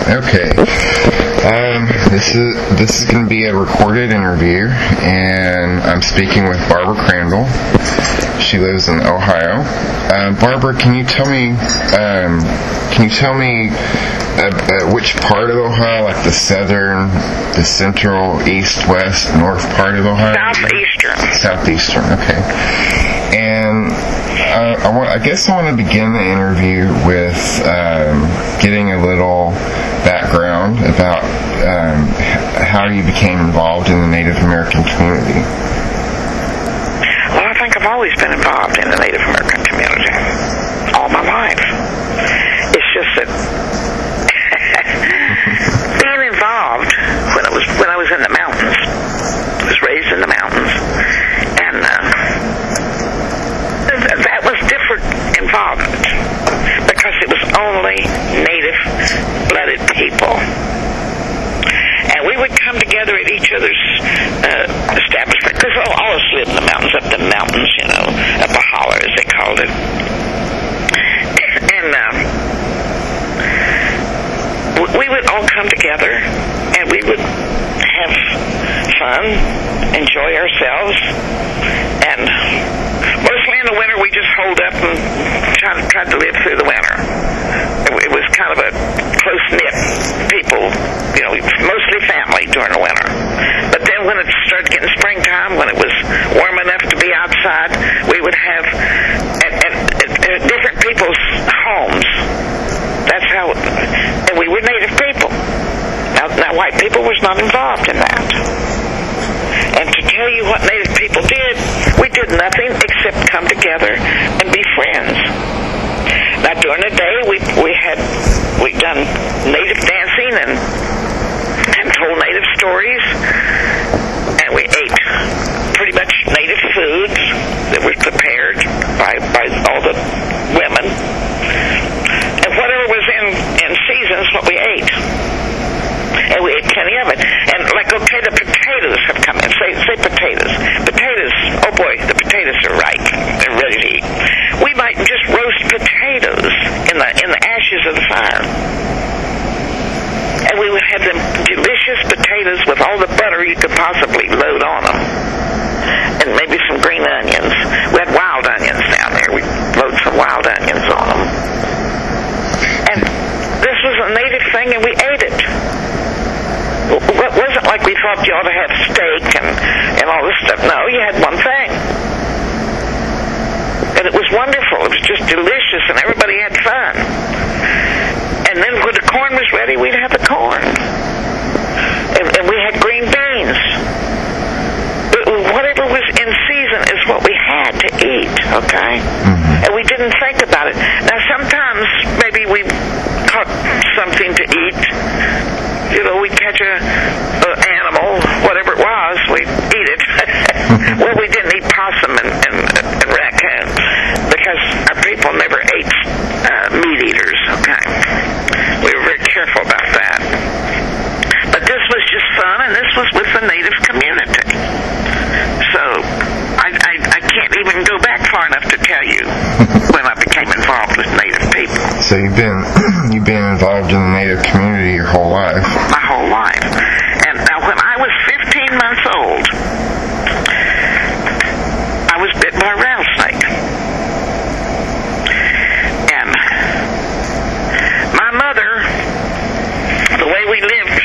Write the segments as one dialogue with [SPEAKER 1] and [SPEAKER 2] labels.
[SPEAKER 1] Okay. This is going to be a recorded interview, and I'm speaking with Barbara Crandell. She lives in Ohio. Barbara, can you tell me which part of Ohio, like the southern, the central, east, west, north part of Ohio? Southeastern. Okay. And I guess I want to begin the interview with getting a little background about how you became involved in the Native American community.
[SPEAKER 2] Well, I think I've always been involved in the Native American community all my life. It's just that being involved when I was in the mountains, I was raised in the mountains, and that was different involvement because it was only native-blooded people. And we would come together at each other's establishment, because all of us lived in the mountains, up the mountains, up a holler, as they called it. And we would all come together, and we would have fun, enjoy ourselves, and mostly in the winter we just holed up and tried to live through the winter. It was kind of a close-knit people, mostly family during the winter. But then when it started getting springtime, when it was warm enough to be outside, we would have at different people's homes. That's how, and we were Native people. Now white people was not involved in that. And to tell you what Native people did, we did nothing except come together and be friends. Now during the day, we'd done Native dancing and told Native stories, and we ate pretty much Native foods that was prepared by all the women, and whatever was in seasons, what we ate. And we ate plenty of it. And okay, the potatoes have come in. Say potatoes. Potatoes, oh boy, the potatoes are ripe. They're ready to eat. We might just roast potatoes in the ashes of the fire. And we would have them delicious potatoes with all the butter you could possibly load on them. And maybe some green onions. We had wild onions down there. We load some wild onions on them. And this was a native thing, and we ate it. It wasn't like we thought you ought to have steak and all this stuff. No, you had one thing. And it was wonderful. It was just delicious, and everybody had fun. And then when the corn was ready, we'd have the corn. And we had green beans. Whatever was in season is what we had to eat, okay? Mm-hmm. And we didn't think about it. Now, sometimes maybe we caught something to eat. We'd catch an animal, whatever it was, we'd eat it. Well, we didn't eat possum and raccoon because our people never ate meat eaters, okay? We were very careful about that. But this was just fun, and this was with the Native community. So I can't even go back far enough to tell you when I became involved with Native people.
[SPEAKER 1] So you've been involved in the Native community your whole life?
[SPEAKER 2] My whole life. And now when I was 15 months old, I was bit by a rattlesnake. And my mother, the way we lived,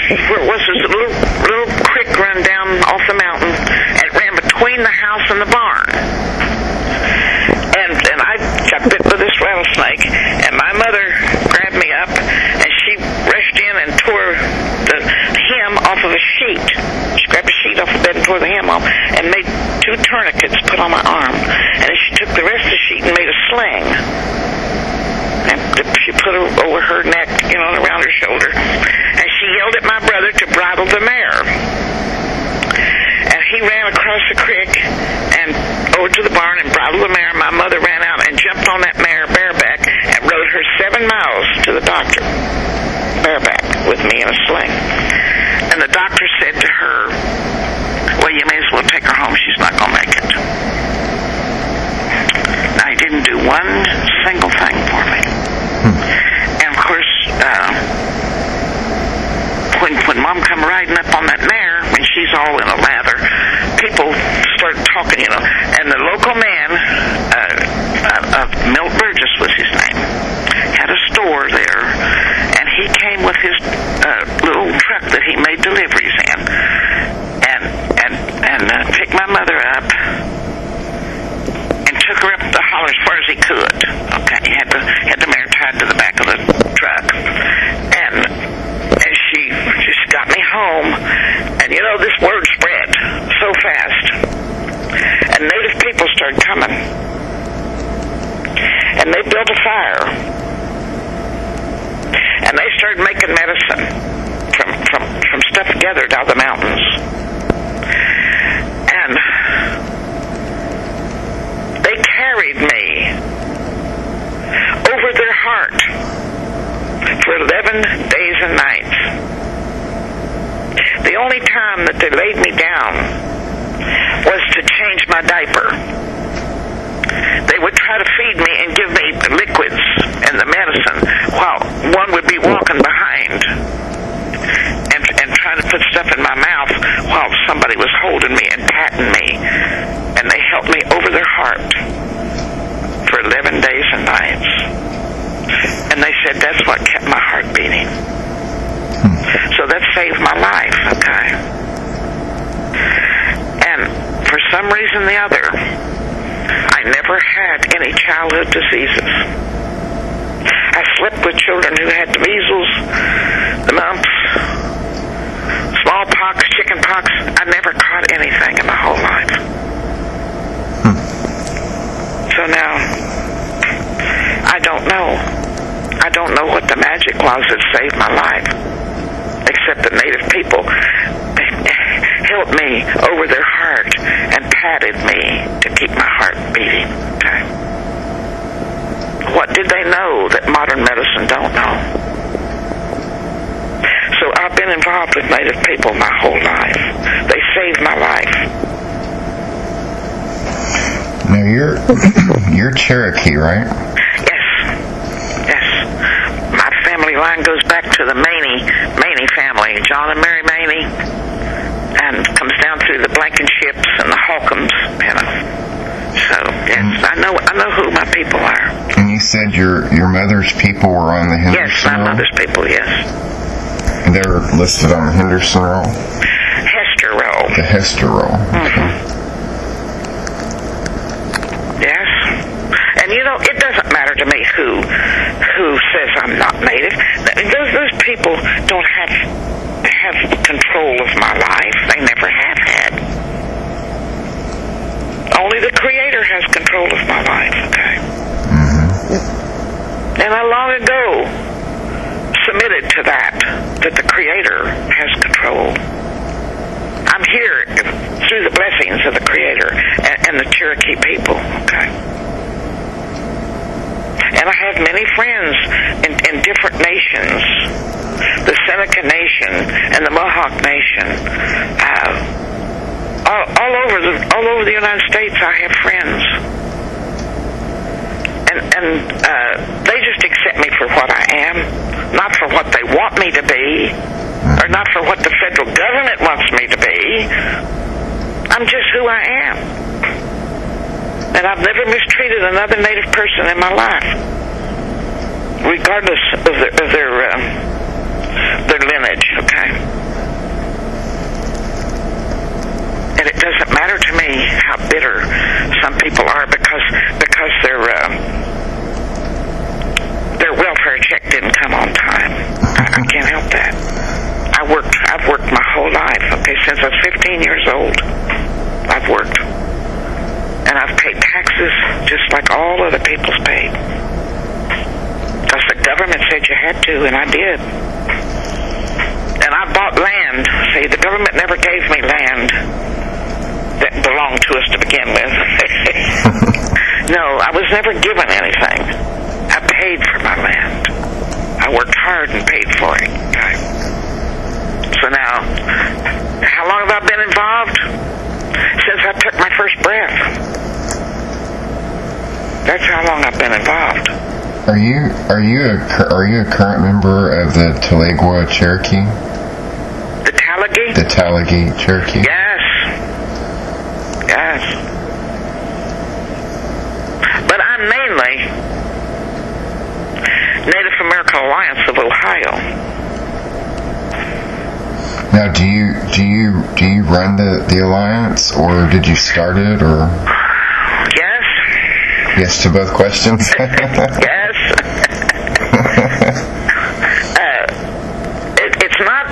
[SPEAKER 2] was this little creek run down off the mountain, and it ran between the house and the barn. And I got bit by this rattlesnake, and my mother grabbed me up, and she rushed in and tore the hem off of a sheet. She grabbed a sheet off the bed and tore the hem off, and made 2 tourniquets put on my arm. And then she took the rest of the sheet and made a sling. And she put it over her neck, and around her shoulder. And she yelled at my brother to bridle the mare. And he ran across the creek and over to the barn and bridled the mare. My mother ran out and jumped on that mare bareback and rode her 7 miles to the doctor, bareback, with me in a sling. And the doctor said to her, well, you may as well take her home. She's not going to make it. Now, he didn't do one single thing for me. And, of course, when Mom come riding up on that mare, and she's all in a lather, people start talking, and the local man, Milt Burgess was his name, had a store there, and he came with his little truck that he made deliveries in, and picked my mother up and took her up the holler as far as he could. Okay, he had the mare tied to the back of the truck, and she just got me home, and this word spread so fast, and native people started coming, and they built a fire, and they started making medicine from stuff gathered out of the mountains, and they carried me over their heart for 11 days and nights. The only time that they laid me down was to change my diaper. They would try to feed me and give me the liquids and the medicine while one would be walking behind and trying to put stuff in my mouth while somebody was holding me and patting me. And they helped me over their heart for 11 days and nights. And they said that's what kept my heart beating. So that saved my life, okay? And for some reason or the other, I never had any childhood diseases. I slept with children who had the measles, the mumps, smallpox, chickenpox. I never caught anything in my whole life. So now, I don't know. I don't know what the magic was that saved my life, except that native people helped me over their heart and patted me to keep my heart beating. Okay. What did they know that modern medicine don't know? So I've been involved with native people my whole life. They saved my life.
[SPEAKER 1] Now you're Cherokee, right?
[SPEAKER 2] Yes. My family line goes back to the Maney family, John and Mary Maney, and comes down through the Blankenships and the Holcombs, So yes, I know who my people are.
[SPEAKER 1] And you said your mother's people were on the Henderson
[SPEAKER 2] Yes, my
[SPEAKER 1] roll?
[SPEAKER 2] mother's people, yes.
[SPEAKER 1] And they're listed on the Henderson roll?
[SPEAKER 2] Hester roll.
[SPEAKER 1] The Hester roll.
[SPEAKER 2] Mm-hmm. Yes. And it doesn't matter to me who says I'm not native. Those people don't have control of my life. They never have had. Only the Creator has control of my life, okay?
[SPEAKER 1] Mm-hmm.
[SPEAKER 2] And I long ago submitted to that the Creator has control. I'm here through the blessings of the Creator and the Cherokee people, okay? And I have many friends in different nations, the Seneca Nation and the Mohawk Nation. All over the United States, I have friends, and they just accept me for what I am, not for what they want me to be, or not for what the federal government wants me to be. I'm just who I am. And I've never mistreated another native person in my life, regardless of their lineage, okay? And it doesn't matter to me how bitter some people are because their welfare check didn't come on time. I can't help that. I've worked my whole life, okay, since I was 15 years old. I've worked. And I've paid taxes just like all other people's paid. Because the government said you had to, and I did. And I bought land. See, the government never gave me land that belonged to us to begin with. No, I was never given anything. I paid for my land. I worked hard and paid for it. Okay. So now, how long have I been involved? Since I took my first breath. That's how long I've been involved.
[SPEAKER 1] Are you a current member of the Tulegwa Cherokee?
[SPEAKER 2] Cherokee?
[SPEAKER 1] The Tallahassee Cherokee.
[SPEAKER 2] Yes. Yes. But I'm mainly Native American Alliance of Ohio.
[SPEAKER 1] Now, do you run the alliance, or did you start it, or?
[SPEAKER 2] Yes.
[SPEAKER 1] Yes to both questions.
[SPEAKER 2] Yes.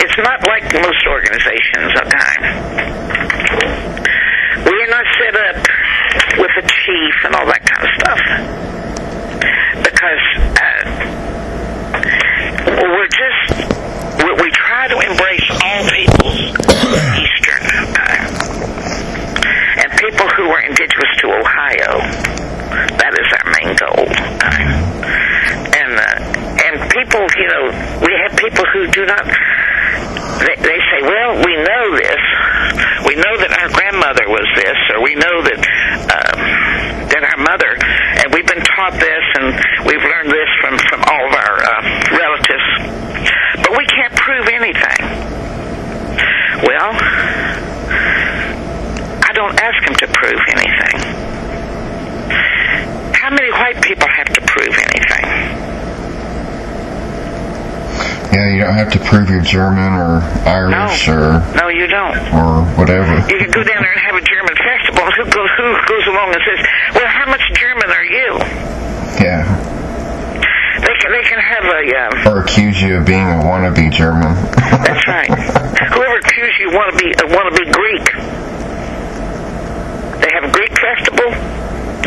[SPEAKER 2] It's not like most organizations. We are not set up with a chief and all that kind of stuff, because we try to embrace all peoples, Eastern, and people who are indigenous to Ohio. That is our main goal. And people, we have people who do not. They say, well, we know this. We know that our grandmother was this, or we know that our mother, and we've been taught this, and we've learned this from all of our relatives, but we can't prove anything. Well, I don't ask them to prove anything. How many white people have to prove anything?
[SPEAKER 1] Yeah, you don't have to prove you're German or Irish
[SPEAKER 2] No, you don't.
[SPEAKER 1] Or whatever.
[SPEAKER 2] You can go down there and have a German festival. Who goes along and says, well, how much German are you?
[SPEAKER 1] Yeah.
[SPEAKER 2] They can have a...
[SPEAKER 1] or accuse you of being a wannabe German.
[SPEAKER 2] That's right. Whoever accused you want to be Greek. They have a Greek festival.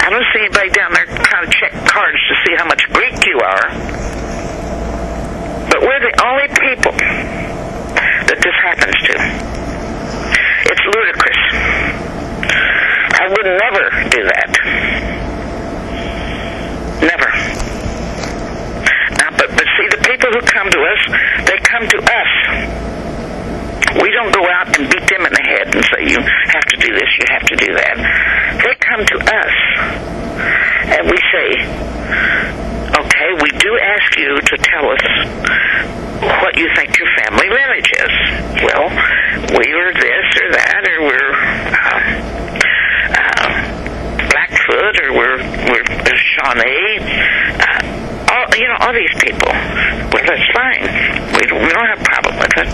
[SPEAKER 2] I don't see anybody down there trying to check cards to see how much Greek you are. But we're the only people that this happens to. It's ludicrous. I would never do that. Never. Now, but see, the people who come to us, they come to us. We don't go out and beat them in the head and say, you have to do this, you have to do that. They come to us, and we say, okay, we do ask you to tell us what you think your family lineage is. Well, we are this or that, or we're Blackfoot, or we're Shawnee. All these people. Well, that's fine. We don't have a problem with it.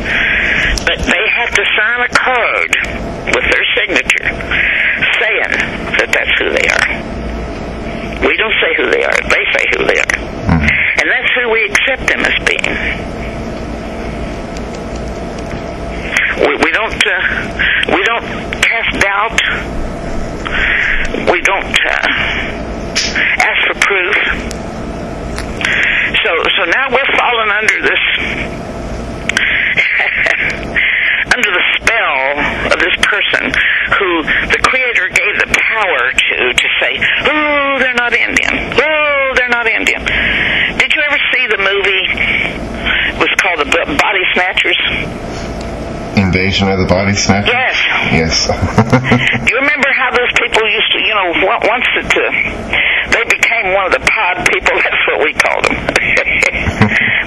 [SPEAKER 2] But they have to sign a card with their signature saying that that's who they are. We don't say who they are. They say who they are. And that's who we accept them as being. We don't cast doubt. We don't ask for proof. So now we're falling under this under the spell of this person who the Creator gave the power to say, oh, they're not Indian. Oh, they're not Indian. Did you ever see the movie? It was called The Body Snatchers.
[SPEAKER 1] Invasion of the Body Snatchers?
[SPEAKER 2] Yes.
[SPEAKER 1] Yes.
[SPEAKER 2] Do you remember how those people used to, once they became one of the pod people, that's what we called them.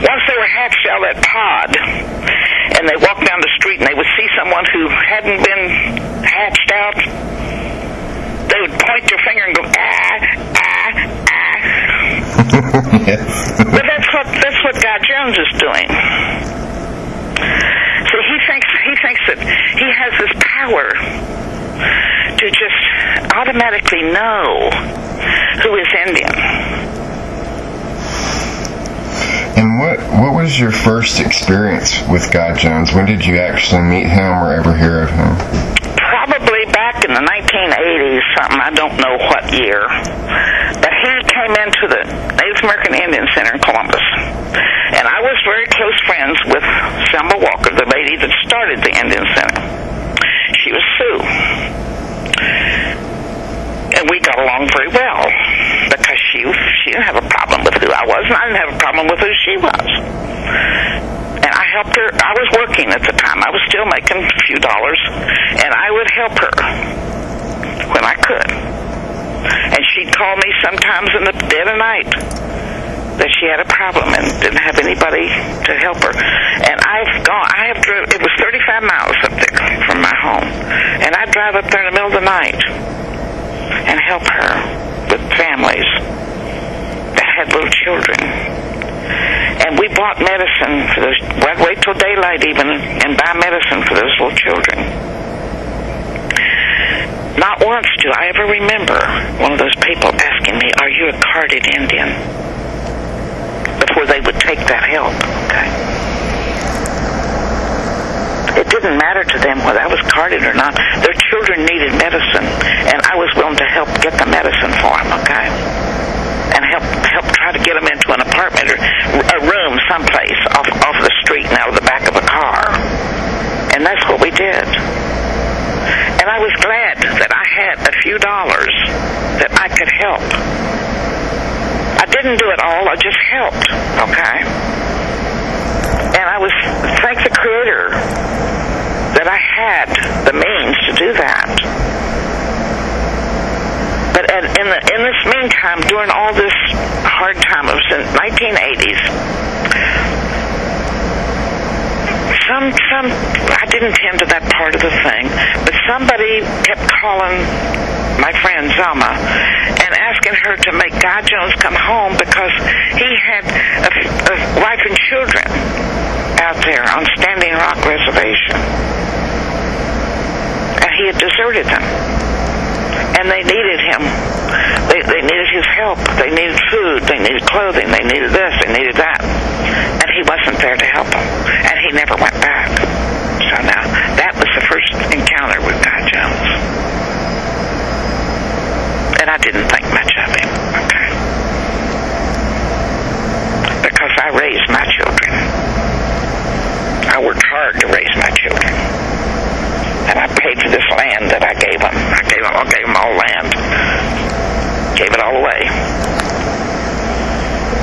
[SPEAKER 2] Once they were hatched out of that pod, and they walked down the street and they would see someone who hadn't been hatched out, they would point their finger and go,
[SPEAKER 1] Yes.
[SPEAKER 2] But that's what God Jones is doing. So he thinks that he has this power to just automatically know who is Indian.
[SPEAKER 1] And what was your first experience with God Jones? When did you actually meet him or ever hear of him?
[SPEAKER 2] Probably back in the 1980s, something. I don't know what year. But he came into the Native American Indian Center in Columbus. And I was very close friends with Selma Walker, the lady that started the Indian Center. She was Sioux. And we got along very well because she didn't have a problem with who I was, and I didn't have a problem with who she was. And I helped her. I was working at the time. I was still making a few dollars, and I would help her when I could. And she'd call me sometimes in the dead of night that she had a problem and didn't have anybody to help her. And it was 35 miles up there from my home. And I'd drive up there in the middle of the night and help her with families that had little children. And we bought medicine for those. We'd wait till daylight even and buy medicine for those little children. Not once do I ever remember one of those people asking me, "Are you a carded Indian?" before they would take that help. Okay. It didn't matter to them whether I was carded or not. Their children needed medicine, and I was willing to help get the medicine for them. Okay. And help try to get them into an apartment or a room someplace off the street and out of the back of a car. And that's what we did. And I was glad that I had a few dollars that I could help. I didn't do it all, I just helped, okay? And I was, thank the Creator that I had the means to do that. But in this meantime, during all this hard time, it was in 1980s, I didn't tend to that part of the thing, but somebody kept calling my friend Zelma and asking her to make Guy Jones come home because he had a wife and children out there on Standing Rock Reservation. And he had deserted them. And they needed him. They needed his help. They needed food. They needed clothing. They needed this. They needed that. And he wasn't there to help them. And he never went back. So now, that was the first encounter with Guy Jones. And I didn't think much of him. Okay. Because I raised my children. I worked hard to raise my children. And I paid for this land that I gave them. I gave them all land. Gave it all away.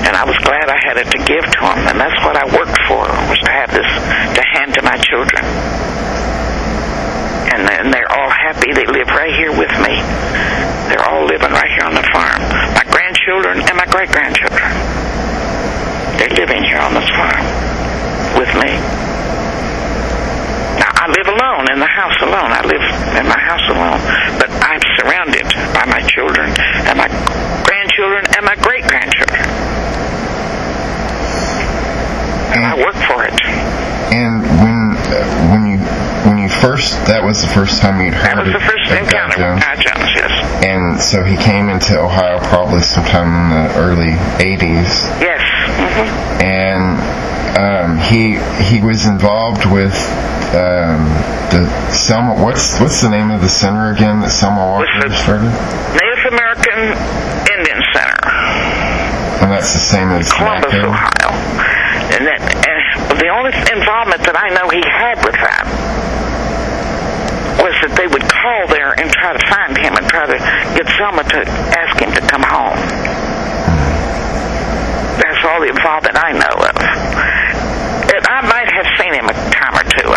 [SPEAKER 2] And I was glad I had it to give to them. And that's what I worked for, was to have this to hand to my children. And they're all happy. They live right here with me. They're all living right here on the farm. My grandchildren and my great-grandchildren. They're living here on this farm with me. Now, I live alone, in the house alone. I live in my house alone. But I'm surrounded by my children and my grandchildren and my great-grandchildren. And I work for it.
[SPEAKER 1] And when you first, that was the first time you'd heard of
[SPEAKER 2] That was the first encounter with Guy Jones, yes.
[SPEAKER 1] And so he came into Ohio probably sometime in the early 80s.
[SPEAKER 2] Yes. Mm-hmm.
[SPEAKER 1] And he was involved with the Selma. What's the name of the center again that Selma Walker started?
[SPEAKER 2] Native American Indian Center.
[SPEAKER 1] And that's the same as
[SPEAKER 2] Columbus,
[SPEAKER 1] NACO?
[SPEAKER 2] Ohio. And the only involvement that I know he had with that was that they would call there and try to find him and try to get Selma to ask him to come home. That's all the involvement I know of. I might have seen him a time or two,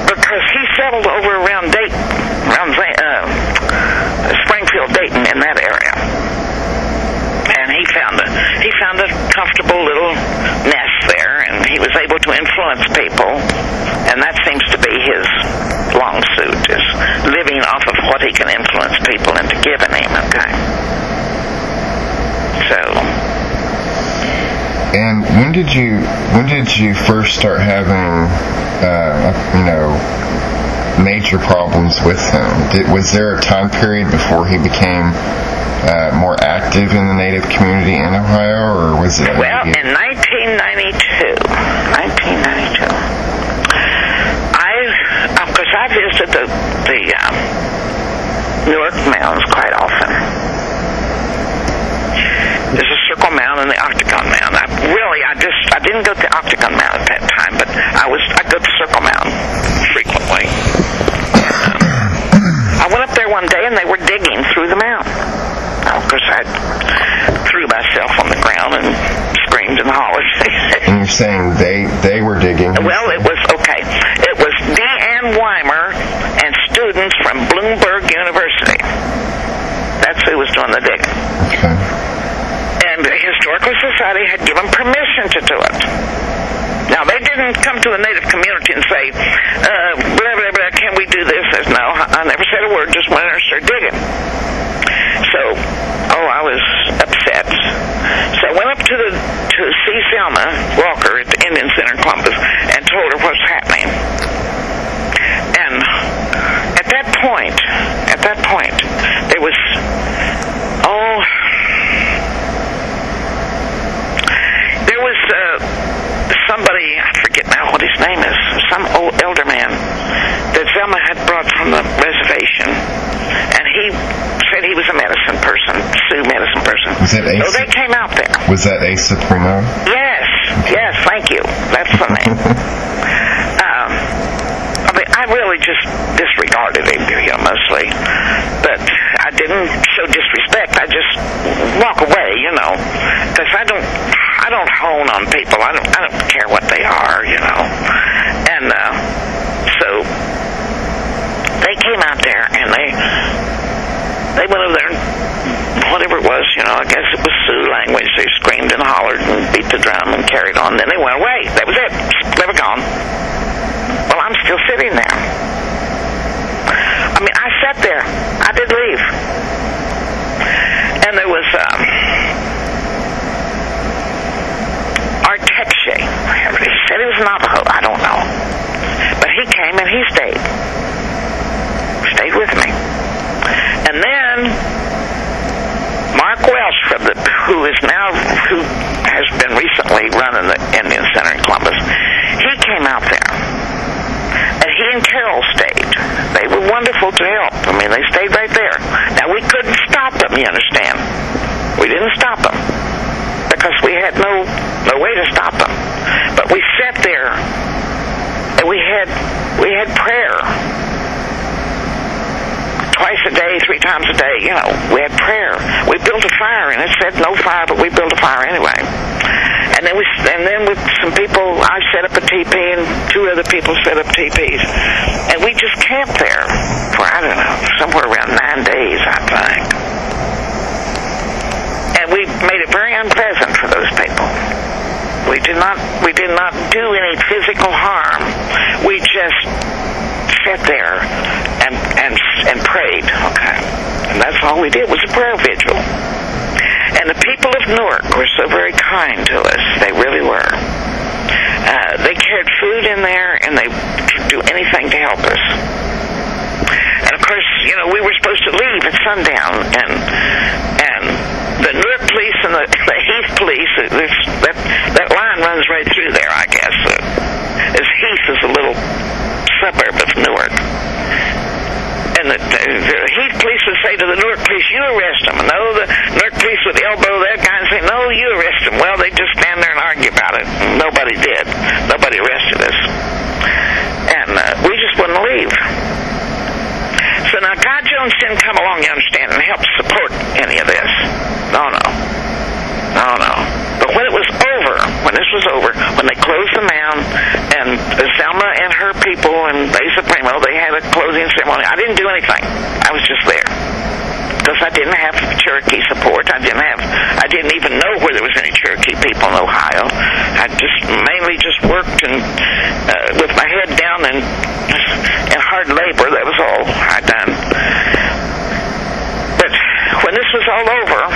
[SPEAKER 2] because he settled over around Springfield, Dayton, in that area. And he found a comfortable little nest there, and he was able to influence people, and that seems to be his long suit, is living off of what he can influence people into giving him, okay? So.
[SPEAKER 1] And when did you first start having, major problems with him? Was there a time period before he became more active in the Native community in Ohio, or was it?
[SPEAKER 2] Well, in 1992, because I visited the Newark Mounds quite often. There's a Circle Mound and the Octagon Mound. I didn't go to the Octagon Mound at that time, but I go to Circle Mound frequently. I went up there one day and they were digging through the mound. Of course, I threw myself on the ground and screamed and hollered.
[SPEAKER 1] And you're saying they were digging?
[SPEAKER 2] Well, it was D.Ann Weimer and students from Bloomberg University. That's who was doing the digging.
[SPEAKER 1] Okay.
[SPEAKER 2] And historically give them permission to do it. Now, they didn't come to the Native community and say, blah, blah, blah, can we do this? No, I never said a word, just went in and started digging. So, I was upset. So I went up to see Selma Walker at the Indian Center in Columbus and told her what's happening. And at that point, there was, somebody, I forget now what his name is, some old elder man that Selma had brought from the reservation, and he said he was a medicine person, Sioux medicine person. So they came out there.
[SPEAKER 1] Was that Ace Supremo?
[SPEAKER 2] Yes, thank you. That's the name. I really just disregarded him, mostly. But I didn't show disrespect. I just walk away, because I don't hone on people. I don't care what they are, And so they came out there and they went over there and whatever it was, I guess it was Sioux language. They screamed and hollered and beat the drum and carried on. Then they went away. That was it. They were gone. Well, I'm still sitting there. I sat there. I did leave. And there was Arteche. He said he was Navajo. I don't know. But he came and he stayed. Stayed with me. And then Mark Welsh, who has been recently running the Indian Center in Columbus, he came out there. And he and Carol stayed. They were wonderful to help. They stayed right there. Now, we couldn't stop them, you understand. We didn't stop them because we had no way to stop them. But we sat there and we had prayer. Twice a day, 3 times a day, we had prayer. We built a fire, and it said no fire, but we built a fire anyway. And then with some people, I set up a teepee, and 2 other people set up teepees. And we just camped there for, I don't know, somewhere around 9 days, I think. And we made it very unpleasant for those people. We did not do any physical harm. We just sat there and prayed, okay? And that's all we did was a prayer vigil. And the people of Newark were so very kind to us. They really were. They carried food in there, and they would do anything to help us. And of course, we were supposed to leave at sundown, and the Newark police and the Heath police, that line runs right through there, I guess. Heath is a little suburb of Newark. And the Heath police would say to the Newark police, you arrest them. No, the Newark police would elbow that guy and say, no, you arrest him. Well, they'd just stand there and argue about it. Nobody did. Nobody arrested us. And we just wouldn't leave. So now, Guy Jones didn't come along, you understand, and help support any of this. No. But when it was over, when they closed the mound, and Selma and her people and Asa Primo, they had a closing ceremony. I didn't do anything. I was just there. Because I didn't have Cherokee support. I didn't even know where there was any Cherokee people in Ohio. I mainly worked and with my head down and hard labor. That was all I'd done. But when this was all over,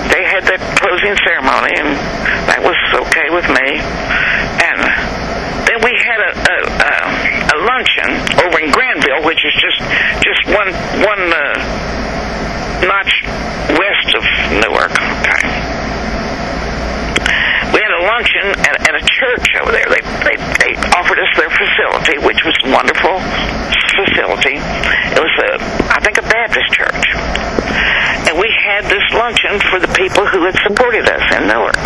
[SPEAKER 2] they had that closing ceremony, and that was okay with me. And then we had a luncheon over in Crandell, which is just one notch west of Newark. Okay. We had a luncheon at a church over there. They offered us their facility, which was a wonderful facility. It was I think a Baptist church. And we had this luncheon for the people who had supported us in Newark,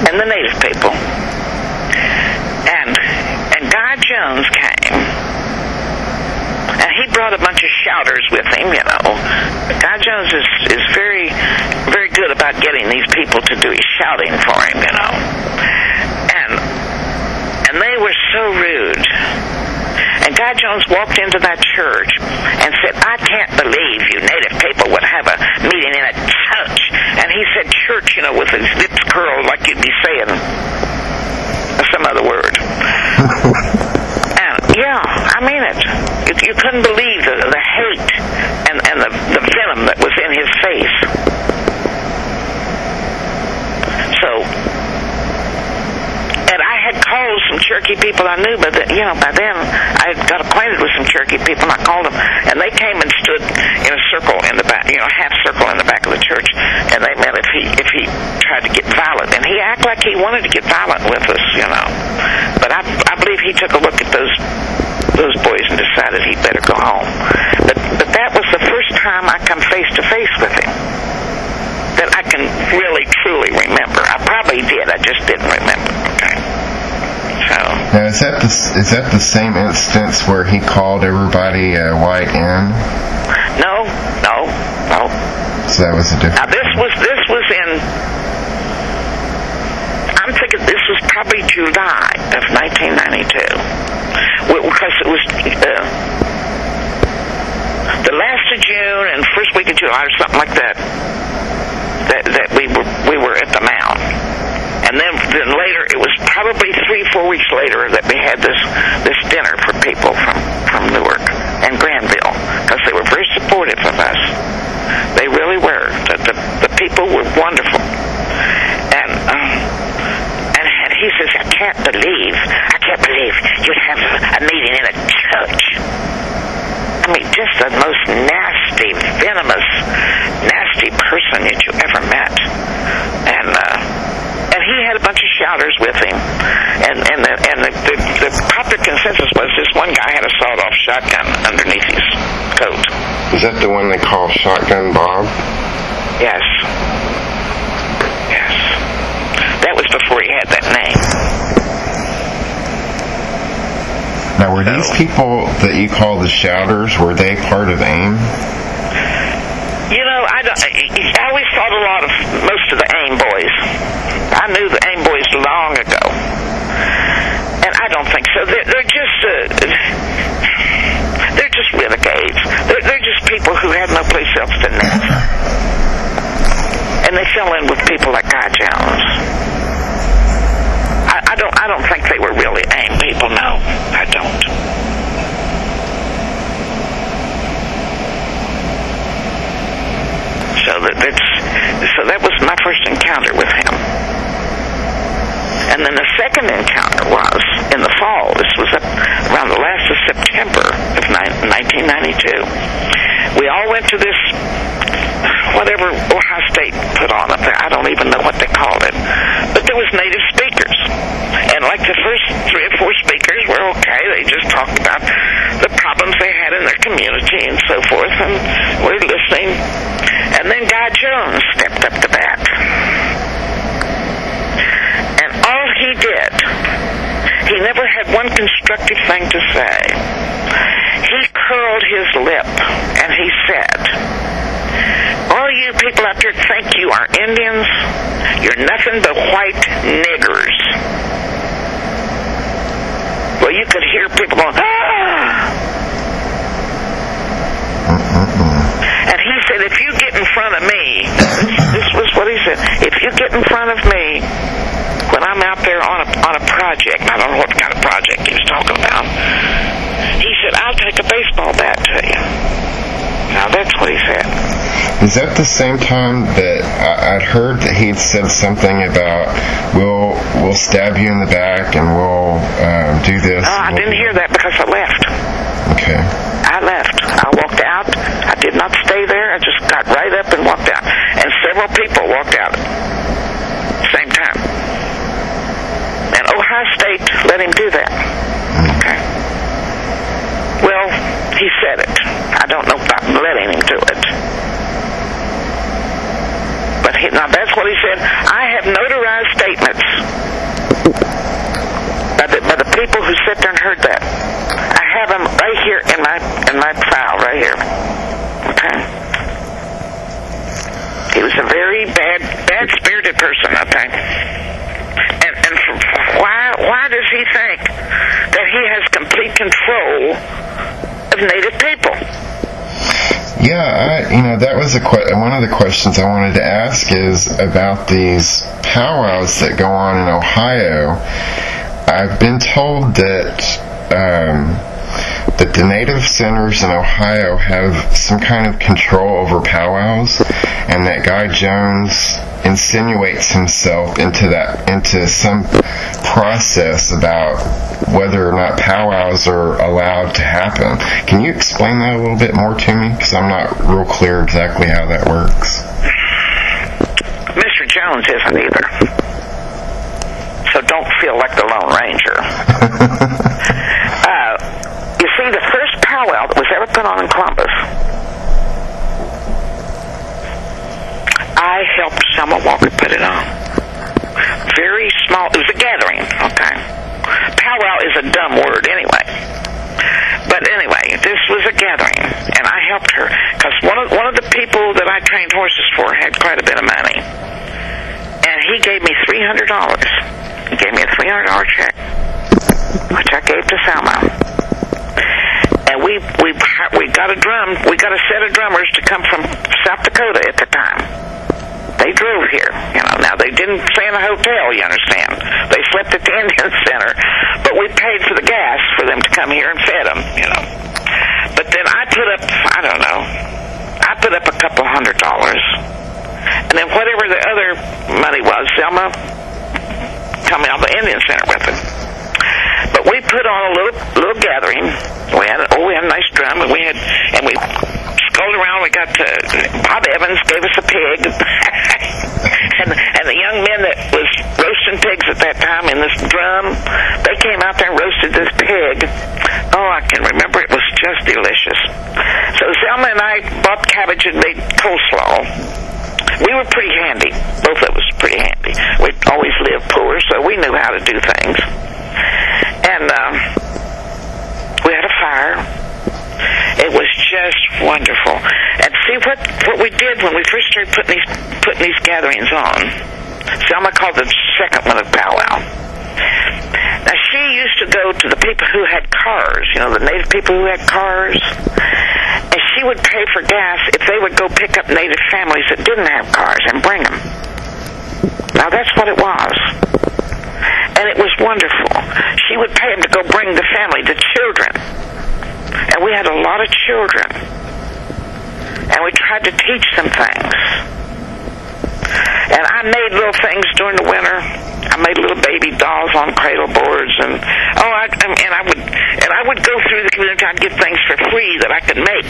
[SPEAKER 2] and the Native people. And Guy Jones came, and he brought a bunch of shouters with him, Guy Jones is very, very good about getting these people to do his shouting for him, And they were so rude. And Guy Jones walked into that church and said, I can't believe you Native people would have a meeting in a church And he said church, with his lips curled like you'd be saying some other word. And, yeah, I mean it. You couldn't believe the hate and the venom that was in his face. So, and I had called some Cherokee people I knew, but by then I had got acquainted with some Cherokee people, and I called them, and they came and stood in a circle in the back, half circle in the back of the church, and they meant if he tried to get violent, and he acted like he wanted to get violent with us, But I believe he took a look at those boys and decided he'd better go home. But that was the first time I come face to face with him that I can really truly remember. I probably did, I just didn't remember. Okay. So
[SPEAKER 1] now is that the same instance where he called everybody white N?
[SPEAKER 2] No.
[SPEAKER 1] So that was a different.
[SPEAKER 2] Now this was in. I'm thinking this was probably July of 1992, because it was the last of June and first week of July or something like that. That we were at the Mound, and then later it was probably 3-4 weeks later that we had this dinner for people from Newark and Crandell, because they were very supportive of us. They really were. The people were wonderful, and he says, I can't believe you'd have a meeting in a church. I mean, just the most nasty, venomous, nasty person that you ever met. And he had a bunch of shouters with him. And the popular consensus was this one guy had a sawed-off shotgun underneath his coat.
[SPEAKER 1] Is that the one they call Shotgun Bob?
[SPEAKER 2] Yes. That was before he had that name.
[SPEAKER 1] Now, were these people that you call the shouters, were they part of AIM?
[SPEAKER 2] I always thought most of the AIM boys. I knew the AIM boys long ago. And I don't think so. They're just renegades. They're just people who had no place else to live. And they fell in with people like Guy Jones. I don't think they were really AIM people. No, I don't. So that was my first encounter with him. And then the second encounter was in the fall. This was around the last of September of 1992. We all went to this, whatever Ohio State put on up there. I don't even know what they called it. But there was native speakers. And like the first 3 or 4 speakers were okay. They just talked about the problems they had in their community and so forth. And we're listening. And then Guy Jones stepped up to bat. And all he did, he never had one constructive thing to say. He curled his lip and he said, all you people out there think you are Indians, you're nothing but white niggers. Well, you could hear people going, ah! And he said, if you get in front of me, this was what he said, if you get in front of me when I'm out there on a project, I don't know what kind of project he was talking about, he said, I'll take a baseball bat to you. Now, that's what he said.
[SPEAKER 1] Is that the same time that I'd heard that he'd said something about, we'll stab you in the back and we'll do this?
[SPEAKER 2] No, I didn't hear that because I left.
[SPEAKER 1] Okay.
[SPEAKER 2] I left. I walked out. I did not stay there. I just got right up and walked out. And several people walked out at the same time. And Ohio State let him do that. Okay. Well, he said it. I don't know about letting him do it. But now that's what he said. I have notarized statements by the people who sit there and heard that. I have them right here in my file, right here. Okay. He was a very bad-spirited person, okay. And why does he think that he has complete control of Native people?
[SPEAKER 1] Yeah, that was one of the questions I wanted to ask is about these powwows that go on in Ohio. I've been told that the Native centers in Ohio have some kind of control over powwows, and that Guy Jones insinuates himself into some process about whether or not powwows are allowed to happen. Can you explain that a little bit more to me? Because I'm not real clear exactly how that works.
[SPEAKER 2] Mr. Jones isn't either. So don't feel like the Lone Ranger. You see, the first powwow that was ever put on in Columbus, I helped Selma Walker put it on. Very small. It was a gathering, okay? Powwow is a dumb word anyway. But anyway, this was a gathering, and I helped her because one of the people that I trained horses for had quite a bit of money, and he gave me $300. He gave me a $300 check, which I gave to Selma. And we got a drum. We got a set of drummers to come from South Dakota at the time. They drove here, Now, they didn't stay in a hotel, you understand. They slept at the Indian Center. But we paid for the gas for them to come here and fed them, But then I put up a couple $100. And then whatever the other money was, Selma coming out of the Indian Center with it. But we put on a little gathering. We had a nice drum, and we strolled around. We got Bob Evans gave us a pig, and the young men that was roasting pigs at that time in this drum, they came out there and roasted this pig. Oh, I can remember it was just delicious. So Selma and I bought cabbage and made coleslaw. We were pretty handy. Both of us were pretty handy. We always lived poor, so we knew how to do things. And we had a fire. It was just wonderful. And see what we did when we first started putting these gatherings on. Selma called the second one a powwow. Now she used to go to the people who had cars, the Native people who had cars, and she would pay for gas if they would go pick up Native families that didn't have cars and bring them. Now that's what it was. And it was wonderful. She would pay them to go bring the family, the children. And we had a lot of children. And we tried to teach them things. And I made little things during the winter. I made little baby dolls on cradle boards, and I would go through the community trying to get things for free that I could make.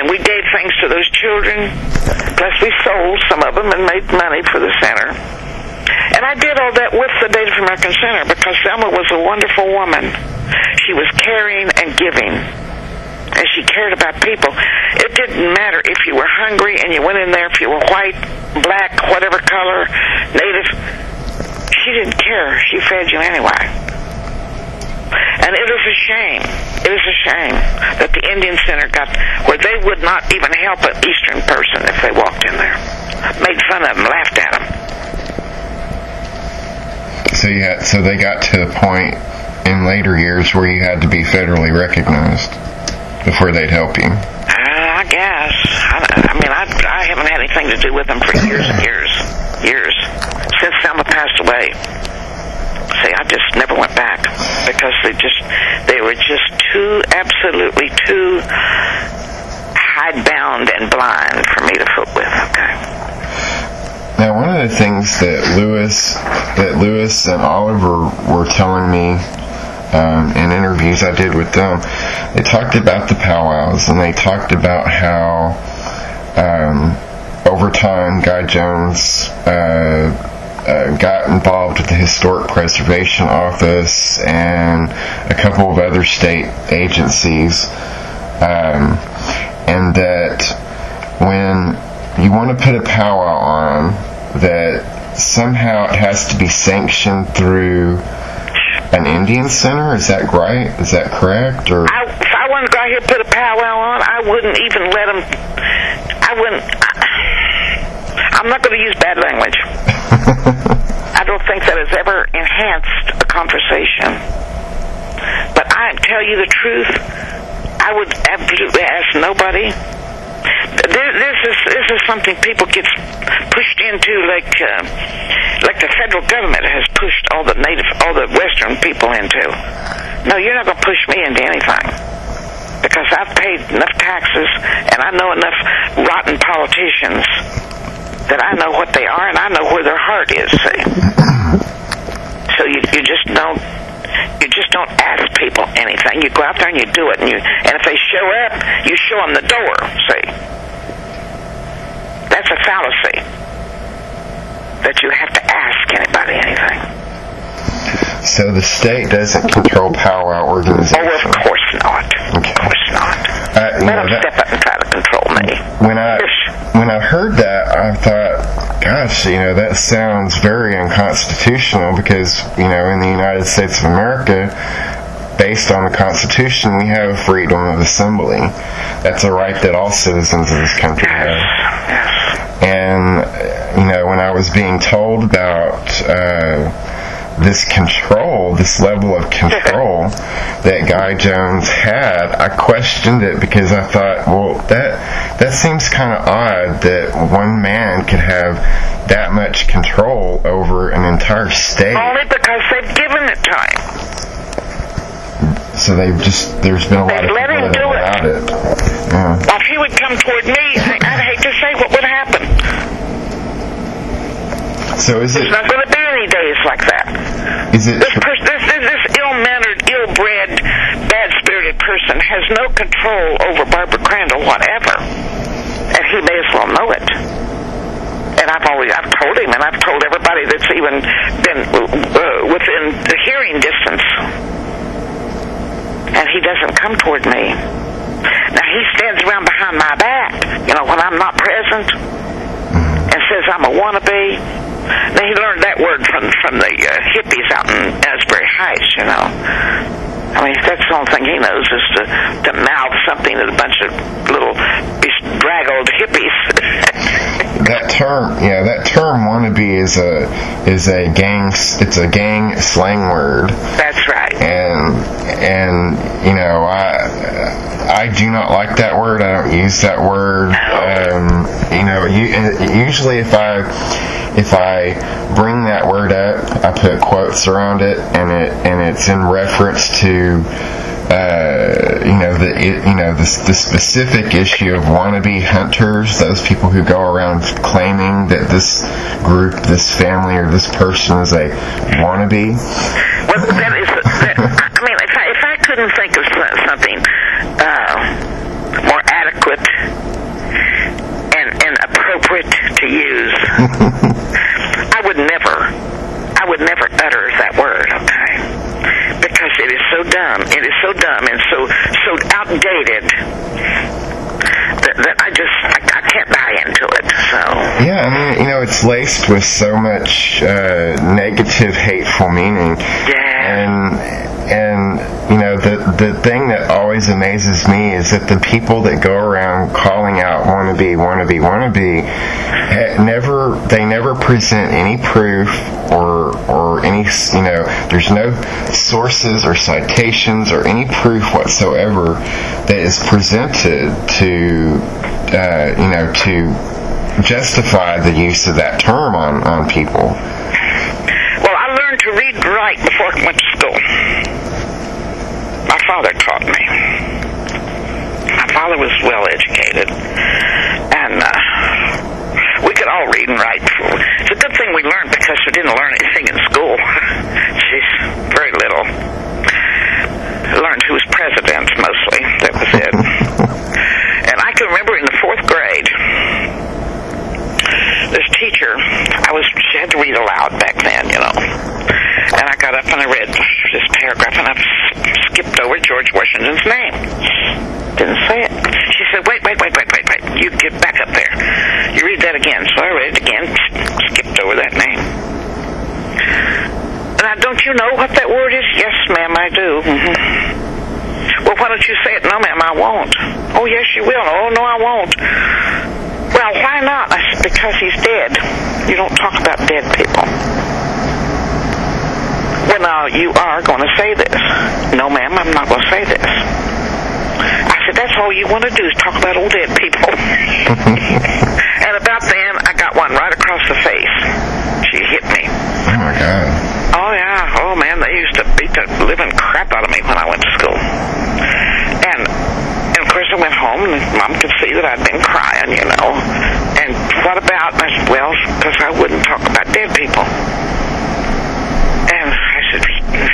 [SPEAKER 2] And we gave things to those children. Plus we sold some of them and made money for the center. And I did all that with the Native American Center because Selma was a wonderful woman. She was caring and giving, and she cared about people. It didn't matter if you were hungry and you went in there, if you were white, black, whatever color, Native. She didn't care. She fed you anyway. And it is a shame. It is a shame that the Indian Center got where they would not even help an Eastern person if they walked in there. Made fun of them, laughed at them.
[SPEAKER 1] So they got to the point in later years where you had to be federally recognized before they'd help you.
[SPEAKER 2] I guess. I haven't had anything to do with them for years and years. Since Selma passed away. See, I just never went back because they were just absolutely too hidebound and blind for me to foot with. Okay.
[SPEAKER 1] Now, one of the things that Lewis and Oliver were telling me in interviews I did with them, they talked about the powwows, and they talked about how over time Guy Jones got involved with the Historic Preservation Office and a couple of other state agencies, and that when you want to put a powwow on, that somehow it has to be sanctioned through an Indian Center. Is that right? Is that correct? Or
[SPEAKER 2] if I wanted to go out here and put a powwow on, I wouldn't even let them. I'm not going to use bad language. I don't think that has ever enhanced a conversation. But I tell you the truth, I would absolutely ask nobody. This is something people get pushed into, like the federal government has pushed all the Western people into. No, you're not going to push me into anything, because I've paid enough taxes and I know enough rotten politicians that I know what they are and I know where their heart is. See? So you just don't ask people anything. You go out there and you do it, and if they show up, you show them the door. See, that's a fallacy, that you have to ask anybody anything.
[SPEAKER 1] So the state doesn't control powwow organizations?
[SPEAKER 2] Oh, of course not. Okay. Of course not. Let them step up and try to control me.
[SPEAKER 1] When I heard that, I thought, gosh, that sounds very unconstitutional, because, in the United States of America, based on the Constitution, we have freedom of assembly. That's a right that all citizens of this country have.
[SPEAKER 2] Yes.
[SPEAKER 1] And, when I was being told about this level of control that Guy Jones had, I questioned it, because I thought, well, that seems kind of odd that one man could have that much control over an entire state.
[SPEAKER 2] Only because they've given it to him.
[SPEAKER 1] So there's been a lot of
[SPEAKER 2] people that have allowed it.
[SPEAKER 1] Yeah.
[SPEAKER 2] Well, if he would come toward me, I'd hate to say what would happen.
[SPEAKER 1] So
[SPEAKER 2] There's not going to be any days like that.
[SPEAKER 1] Is it
[SPEAKER 2] this ill-mannered, ill-bred, bad-spirited person has no control over Barbara Crandell whatever, and he may as well know it. And I've told him, and I've told everybody that's even been within the hearing distance, and he doesn't come toward me. Now he stands around behind my back, when I'm not present, and says I'm a wannabe. Now, he learned that word from the hippies out in Asbury Heights, I mean, that's the only thing he knows, is to mouth something to a bunch of little bedraggled hippies.
[SPEAKER 1] That term wannabe is a gang slang word.
[SPEAKER 2] That's right.
[SPEAKER 1] And I do not like that word. I don't use that word. Usually if I bring that word up, I put quotes around it, and it's in reference to the specific issue of wannabe hunters, those people who go around claiming that this group, this family, or this person is a wannabe.
[SPEAKER 2] Well, if I couldn't think of something more adequate and appropriate to use, I would never utter that word, okay? Because it is so dumb. It is so dumb and so outdated that I can't buy into it. So
[SPEAKER 1] yeah, I mean, it's laced with so much negative, hateful meaning.
[SPEAKER 2] Yeah.
[SPEAKER 1] And the thing that always amazes me is that the people that go around calling out wannabe, they never present any proof or any, there's no sources or citations or any proof whatsoever that is presented to justify the use of that term on people.
[SPEAKER 2] Well, I learned to read and write before I went to school. My father taught me. My father was well educated, and we could all read and write. It's a good thing we learned, because we didn't learn anything in school. Jeez, very little. I learned who was president, mostly. That was it. And I can remember in the 4th grade, this teacher, she had to read aloud back then, and I got up and I read this paragraph, and I skipped over George Washington's name. Didn't say it. She said, wait, you get back up there. You read that again. So I read it again, skipped over that name. Now, don't you know what that word is? Yes, ma'am, I do. Mm-hmm. Well, why don't you say it? No, ma'am, I won't. Oh, yes, you will. Oh, no, I won't. Well, why not? I said, because he's dead. You don't talk about dead people. Well, now, you are going to say this. No, ma'am, I'm not going to say this. I that's all you want to do is talk about old dead people. And about then, I got one right across the face. She hit me.
[SPEAKER 1] Oh, my God.
[SPEAKER 2] Oh, yeah. Oh, man, they used to beat the living crap out of me when I went to school. And of course, I went home, and Mom could see that I'd been crying, you know. And what about? I said, well, because I wouldn't talk about dead people. And I said,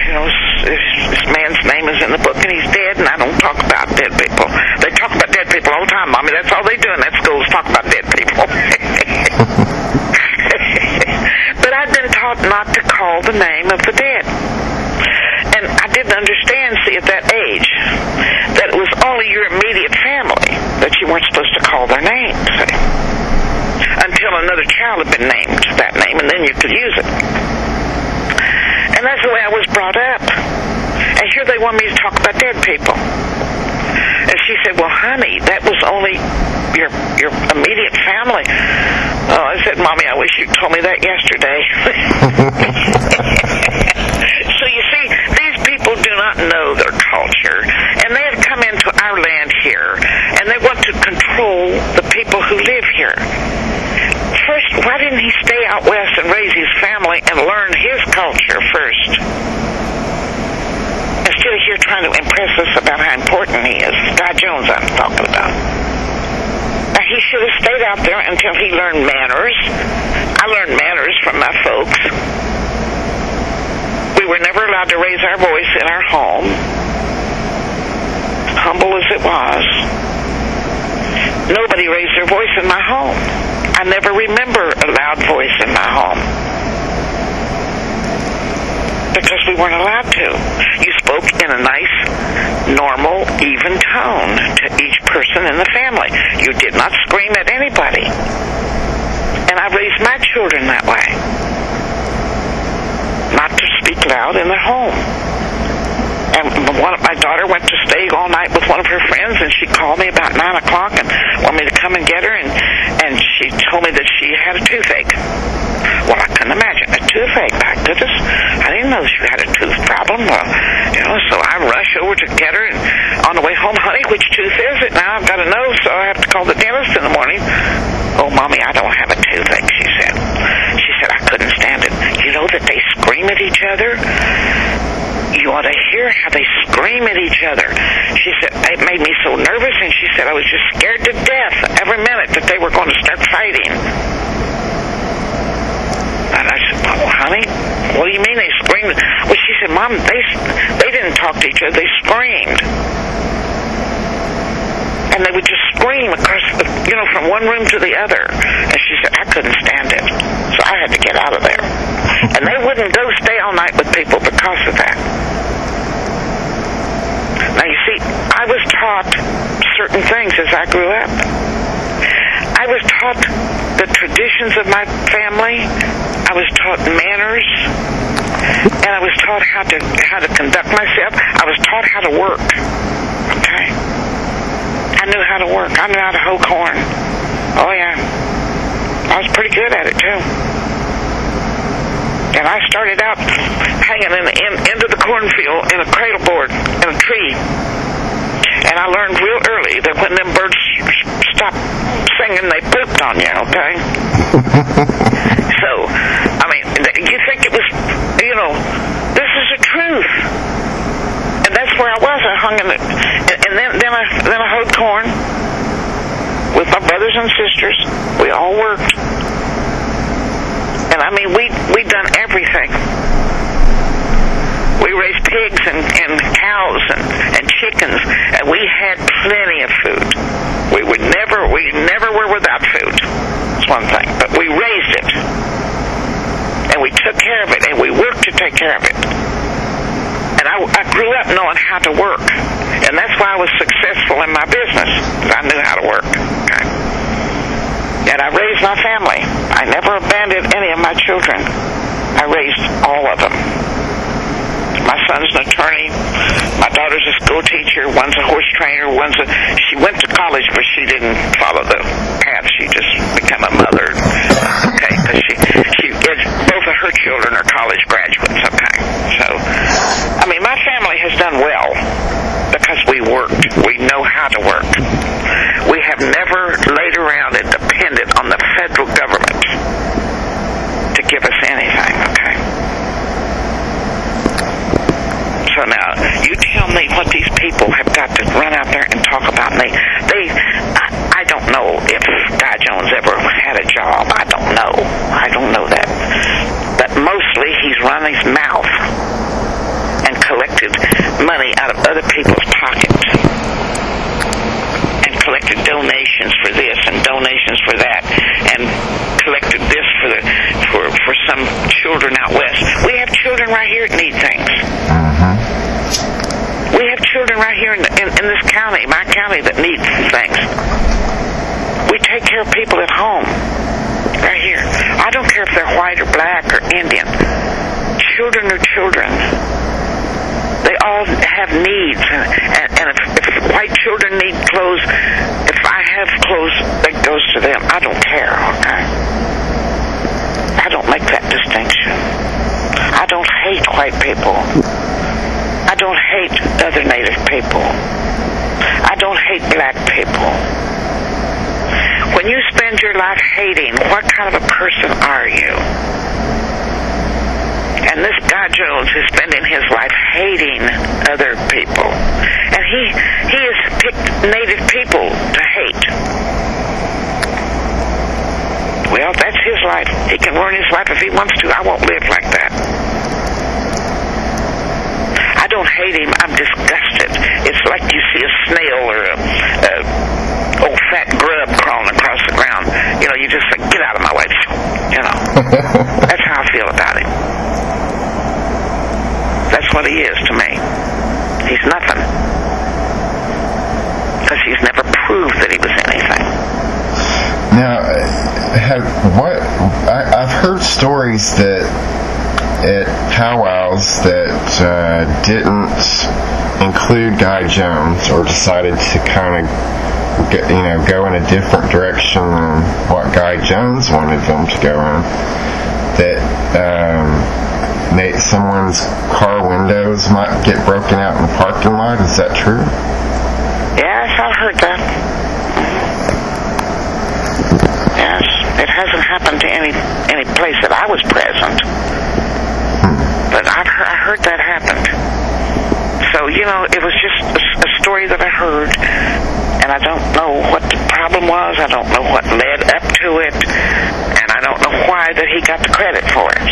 [SPEAKER 2] you know, this man's name is in the book, and he's dead, and I don't talk about dead people. They talk about dead people all the time, Mommy. That's all they do in that school is talk about dead people. But I'd been taught not to call the name of the dead. And I didn't understand, see, at that age, that it was only your immediate family that you weren't supposed to call their names, see, until another child had been named that name, and then you could use it. And that's the way I was brought up. And here they want me to talk about dead people. And she said, well, honey, that was only your immediate family. Oh, I said, Mommy, I wish you'd told me that yesterday. So you see, these people do not know their culture, and they have come into our land here, and they want to control the people who live here. First, why didn't he stay out west and raise his family and learn his culture first? Instead of here trying to impress us about how important he is. Guy Jones I'm talking about. Now, he should have stayed out there until he learned manners. I learned manners from my folks. We were never allowed to raise our voice in our home, humble as it was. Nobody raised their voice in my home. I never remember a loud voice in my home because we weren't allowed to. You spoke in a nice, normal, even tone to each person in the family. You did not scream at anybody. And I raised my children that way. Not to speak loud in their home. And my daughter went to stay all night with one of her friends, and she called me about 9 o'clock and wanted me to come and get her, and she told me that she had a toothache. Well, I couldn't imagine a toothache. My goodness, I didn't know she had a tooth problem. Well, you know, so I rush over to get her, and on the way home, honey, which tooth is it? Now I've got to know, so I have to call the dentist in the morning. Oh, Mommy, I don't have a toothache, she said. She said, I couldn't stand it. You know that they scream at each other? You ought to hear how they scream at each other. She said, it made me so nervous, and she said, I was just scared to death every minute that they were going to start fighting. And I said, well, honey, what do you mean they screamed? Well, she said, Mom, they didn't talk to each other, they screamed. And they would just scream across, you know, from one room to the other. And she said, I couldn't stand it. So I had to get out of there. And they wouldn't go stay all night with people because of that. Now, you see, I was taught certain things as I grew up. I was taught the traditions of my family. I was taught manners. And I was taught how to conduct myself. I was taught how to work. Okay? I knew how to work. I knew how to hoe corn. Oh, yeah. I was pretty good at it, too. And I started out hanging in the end of the cornfield in a cradle board in a tree. And I learned real early that when them birds stopped singing, they pooped on you, okay? So, I mean, you think it was, you know, this is the truth. And that's where I was. I hung in it. And then I hoed corn with my brothers and sisters. We all worked. And I mean, we done everything. We raised pigs and cows and chickens, and we had plenty of food. We never were without food. That's one thing. But we raised it. And we took care of it, and we worked to take care of it. And I grew up knowing how to work. And that's why I was successful in my business, because I knew how to work. Okay? And I raised my family. I never abandoned any of my children. I raised all of them. My son's an attorney. My daughter's a school teacher. One's a horse trainer. She went to college, but she didn't follow the path. She just became a mother. Okay, because both of her children are college graduates. Okay, so I mean, my family has done well because we worked. We know how to work. We have never laid around and depended on the federal government to give us anything, okay? So now, you tell me what these people have got to run out there and talk about me. I don't know if Guy Jones ever had a job. I don't know that. But mostly he's run his mouth and collected money out of other people's pockets and collected donations for this and donations for that and collected this for some children out west. We have children right here that need things. We have children right here in this county, my county, that need things. We take care of people at home, right here. I don't care if they're white or black or Indian. Children are children. They all have needs. And if white children need clothes, if I have clothes that goes to them, I don't care, okay? I don't make that distinction. I don't hate white people. I don't hate other native people. I don't hate black people. When you spend your life hating, what kind of a person are you? And this Guy Jones is spending his life hating other people. And he has picked native people to hate. Well, that's his life. He can ruin his life if he wants to. I won't live like that. I don't hate him. I'm disgusted. It's like you see a snail or a old fat grub crawling across the ground. You know, you just say, get out of my way. You know. That's how I feel about him. That's what he is to me. He's nothing. Because he's never proved that he was anything.
[SPEAKER 1] Now, I've heard stories that at powwows that didn't include Guy Jones or decided to kind of go in a different direction than what Guy Jones wanted them to go in, that someone's car windows might get broken out in the parking lot. Is that true?
[SPEAKER 2] Yes, I've heard that. Yes, it hasn't happened to any place that I was present. But I heard that happened. So, it was just a story that I heard, and I don't know what the problem was. I don't know what led up to it, and I don't know why that he got the credit for it.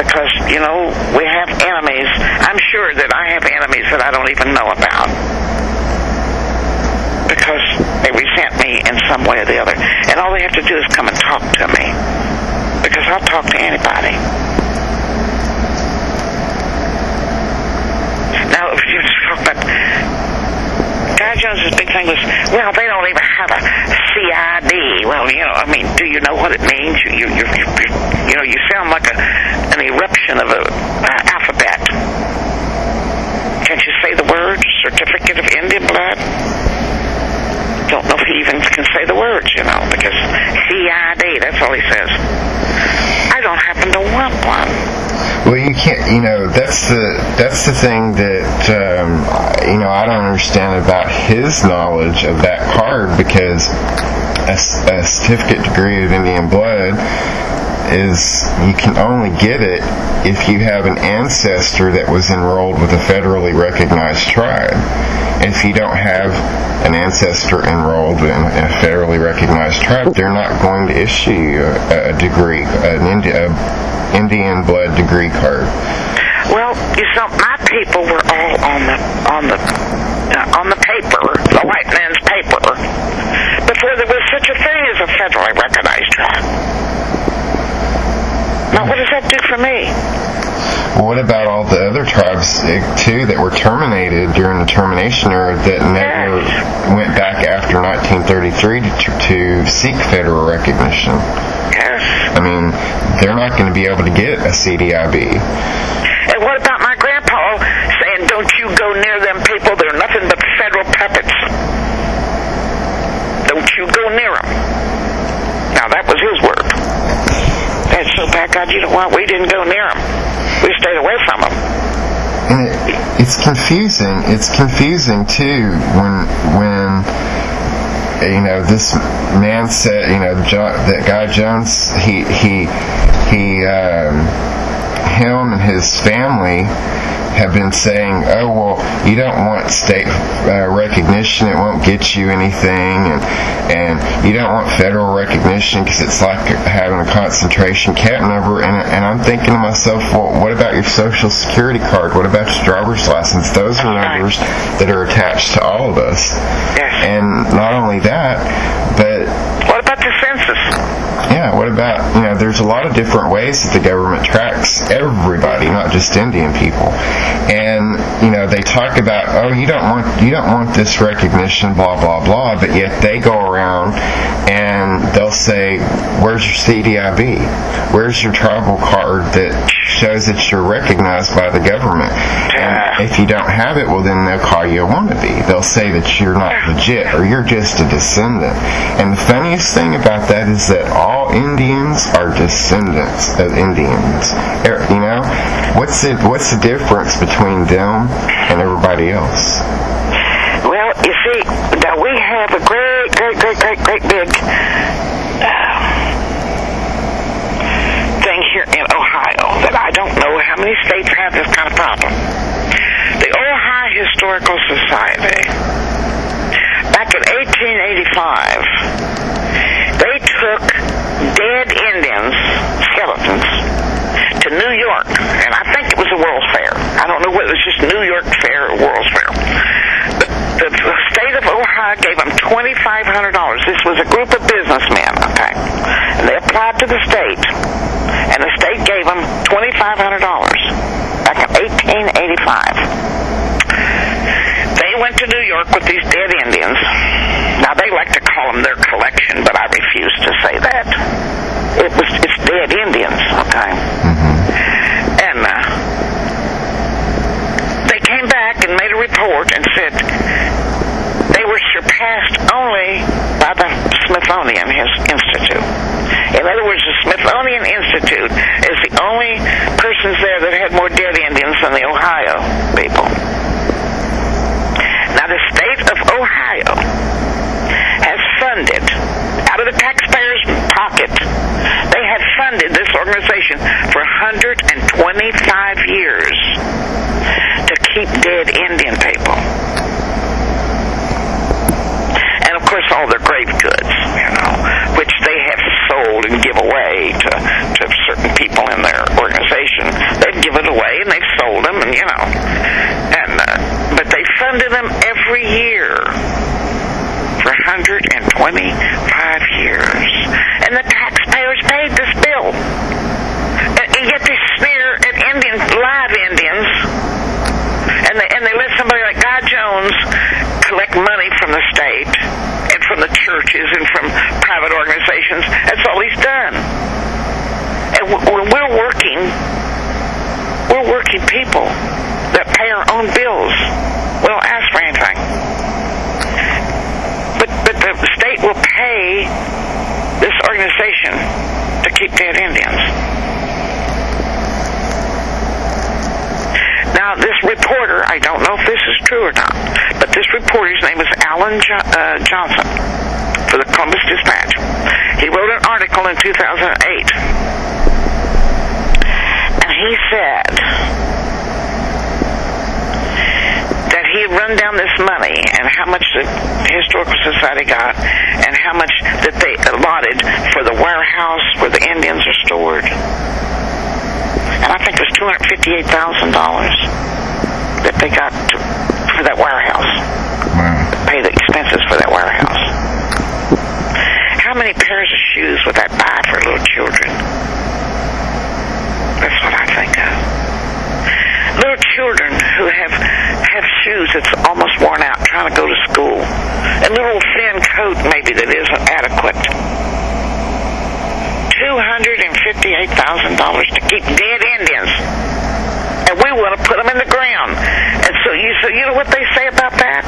[SPEAKER 2] Because, we have enemies. I'm sure that I have enemies that I don't even know about. Because they resent me in some way or the other. And all they have to do is come and talk to me. Because I'll talk to anybody. Now, if you just talk about Guy Jones's big thing was, well, they don't even have a CID. Well, do you know what it means? You sound like an eruption of an alphabet. Can't you say the word Certificate of Indian Blood? Don't know if he even can say the words, because CID, that's all he says. I don't happen to want one.
[SPEAKER 1] Well, you can't, that's the thing that, I don't understand about his knowledge of that card, because a certificate degree of Indian blood is, you can only get it if you have an ancestor that was enrolled with a federally recognized tribe. And if you don't have an ancestor enrolled in a federally recognized tribe, they're not going to issue you a degree, an Indian blood degree card.
[SPEAKER 2] Well, my people were all on the paper, the white man's paper, before there was such a thing as a federally recognized tribe. Now, what does that do for me?
[SPEAKER 1] Well, what about all the other tribes, too, that were terminated during the termination era that never went back after 1933 to seek federal recognition?
[SPEAKER 2] Yes.
[SPEAKER 1] I mean, they're not going to be able to get a CDIB.
[SPEAKER 2] And what about my grandpa saying, don't you go near them people, they're nothing but federal puppets. Don't you go near them. Now, that was his word. That's so bad, God, you know what? We didn't go near them. We stayed away from them.
[SPEAKER 1] And it's confusing. It's confusing too when this man said, that guy Jones, him and his family have been saying, oh, well, you don't want state recognition, it won't get you anything, and you don't want federal recognition because it's like having a concentration camp number, and I'm thinking to myself, well, what about your social security card? What about your driver's license? Those are numbers that are attached to all of us.
[SPEAKER 2] Yes.
[SPEAKER 1] And not only that, but
[SPEAKER 2] what about the census?
[SPEAKER 1] Yeah, what about, there's a lot of different ways that the government tracks everybody, not just Indian people. And, they talk about, oh, you don't want this recognition, blah, blah, blah, but yet they go around and they'll say, where's your CDIB? Where's your tribal card that shows that you're recognized by the government? And if you don't have it, well, then they'll call you a wannabe. They'll say that you're not legit or you're just a descendant. And the funniest thing about that is that all Indians are descendants of Indians. What's the difference between them and everybody else?
[SPEAKER 2] Well, you see, now we have a great big thing here in Ohio that I don't know how many states have this kind of problem. The Ohio Historical Society, back in 1885, they took dead Indians, skeletons, to New York, and I think it was a World's Fair. I don't know whether it was just New York Fair or World's Fair. The state of Ohio gave them $2,500. This was a group of businessmen, okay? And they applied to the state, and the state gave them $2,500 back in 1885. They went to New York with these dead Indians. Now, they like to call them their collection, but I refuse to say that. It's dead Indians, okay? And they came back and made a report and said they were surpassed only by the Smithsonian Institute. In other words, the Smithsonian Institute is the only persons there that had more dead Indians than the Ohio people. Now, the state of Ohio has funded, out of the taxpayers' pocket, they had funded this organization for 125 years to keep dead Indian people. And, of course, all their grave goods, which they have sold and give away to certain people in their organization. They've given it away and they've sold them, and but they funded them every year for 125 years. And the taxpayers paid this bill. And yet they sneer at live Indians, and they let somebody like Guy Jones collect money from the state and from the churches and from private organizations. That's all he's done. And we're working people that pay our own bills. We don't ask for anything. But the state will pay this organization to keep dead Indians. Now, this reporter, I don't know if this is true or not, but this reporter's name is Alan Johnson for the Columbus Dispatch. He wrote an article in 2008, and he said that he had run down this money and how much the Historical Society got and how much that they allotted for the warehouse where the Indians are stored. And I think it was $258,000 that they got for that warehouse.
[SPEAKER 1] Wow.
[SPEAKER 2] Pay the expenses for that warehouse. How many pairs of shoes would that buy for little children? That's what I think of. Little children who have shoes that's almost worn out trying to go to school. A little thin coat maybe that isn't adequate. $258,000 to keep dead Indians. And we want to put them in the ground. And so you know what they say about that?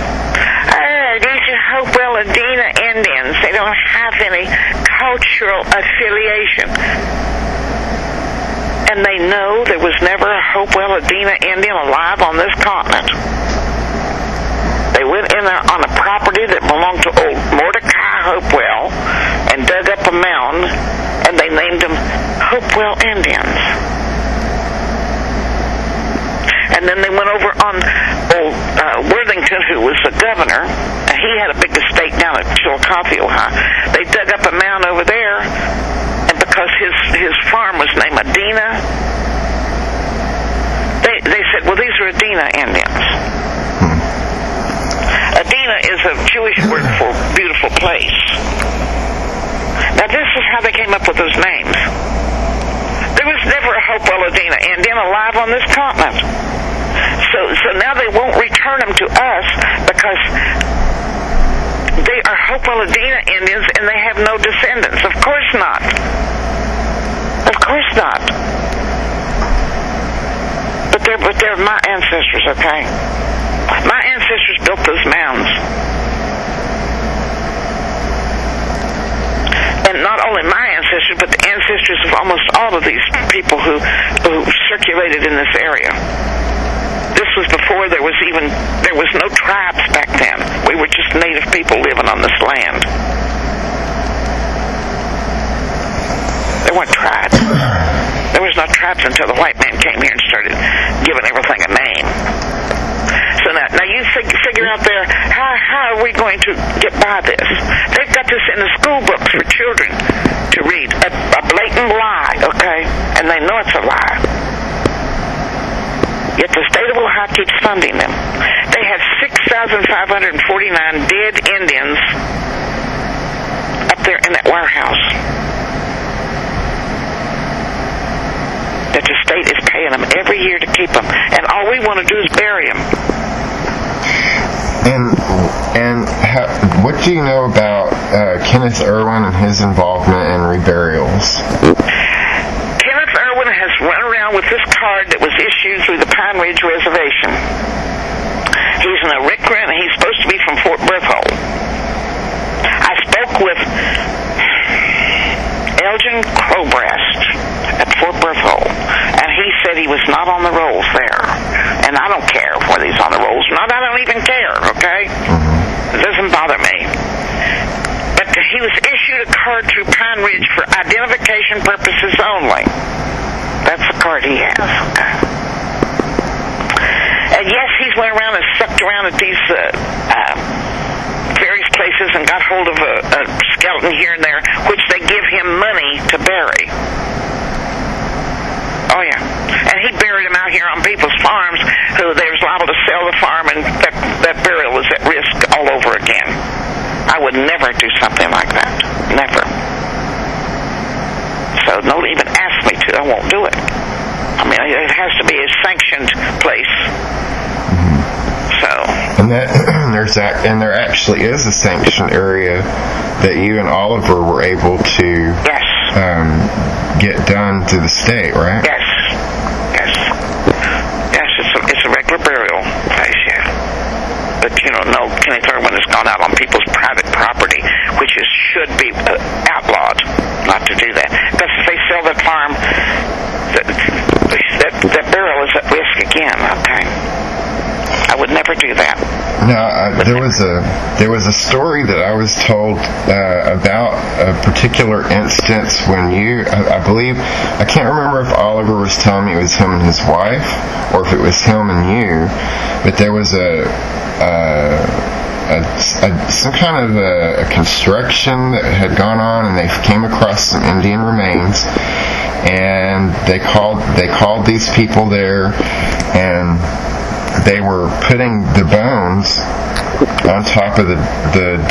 [SPEAKER 2] These are Hopewell Adena Indians. They don't have any cultural affiliation. and they know there was never a Hopewell Adena Indian alive on this continent. They went in there on a property that belonged to old Mordecai Hopewell and dug up a mound, and they named them Hopewell Indians. And then they went over on old Worthington, who was the governor, and he had a big estate down at Chillicothe, Ohio. They dug up a mound over there, and because his farm was named Adena, they said, well, these are Adena Indians. Adena is a Jewish word for beautiful place. Now, this is how they came up with those names. There was never a Hopewell Adena Indian alive on this continent. So now they won't return them to us because they are Hopewell Adena Indians and they have no descendants. Of course not. Of course not. But they're my ancestors, okay? My ancestors built those mounds. And not only my ancestors, but the ancestors of almost all of these people who circulated in this area. This was before there was no tribes back then. We were just native people living on this land. There weren't tribes. There was no tribes until the white man came here and started giving everything a name. So now you figure out there, how are we going to get by this? They've got this in the school books for children to read. A blatant lie, okay? And they know it's a lie. Yet the state of Ohio keeps funding them. They have 6,549 dead Indians up there in that warehouse that the state is paying them every year to keep them. And all we want to do is bury them.
[SPEAKER 1] And what do you know about Kenneth Irwin and his involvement in reburials?
[SPEAKER 2] Kenneth Irwin has run around with this card that was issued through the Pine Ridge Reservation. He's an Arikra, and he's supposed to be from Fort Berthold. I spoke with Elgin Crowbreast at Fort Berthold, and he said he was not on the rolls there. And I don't care whether he's on the rolls or not. I don't even care, okay? It doesn't bother me. But he was issued a card through Pine Ridge for identification purposes only. That's the card he has, okay? And yes, he's went around and sucked around at these various places and got hold of a skeleton here and there, which they give him money to bury. Oh, yeah. And he buried them out here on people's farms who they was liable to sell the farm, and that burial was at risk all over again. I would never do something like that. Never. So don't even ask me to. I won't do it. I mean, it has to be a sanctioned place. So.
[SPEAKER 1] And there actually is a sanctioned area that you and Oliver were able to get done to the state, right?
[SPEAKER 2] Yes. It's a regular burial place, yeah. But no, Kenneth Irwin has gone out on people's private property, which should be outlawed not to do that. Because if they sell their farm, that burial is at risk again. Okay. I would never do that.
[SPEAKER 1] Now, there was a story that I was told about a particular instance when I believe, I can't remember if Oliver was telling me it was him and his wife, or if it was him and you, but there was some kind of a construction that had gone on, and they came across some Indian remains, and they called these people there, and they were putting the bones on top of the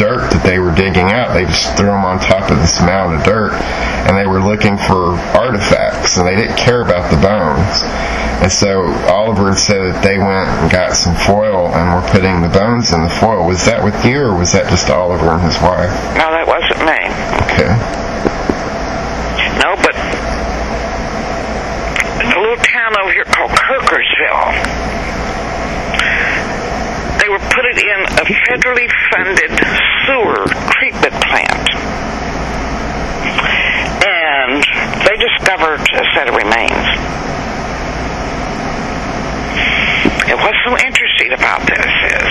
[SPEAKER 1] dirt that they were digging out. They just threw them on top of this mound of dirt, and they were looking for artifacts, and they didn't care about the bones. And so Oliver said that they went and got some foil and were putting the bones in the foil. Was that with you, or was that just Oliver and his wife?
[SPEAKER 2] No, that wasn't me.
[SPEAKER 1] Okay.
[SPEAKER 2] No, but a little town over here called Kirkersville. They were putting in a federally funded sewer treatment plant. And they discovered a set of remains. And what's so interesting about this is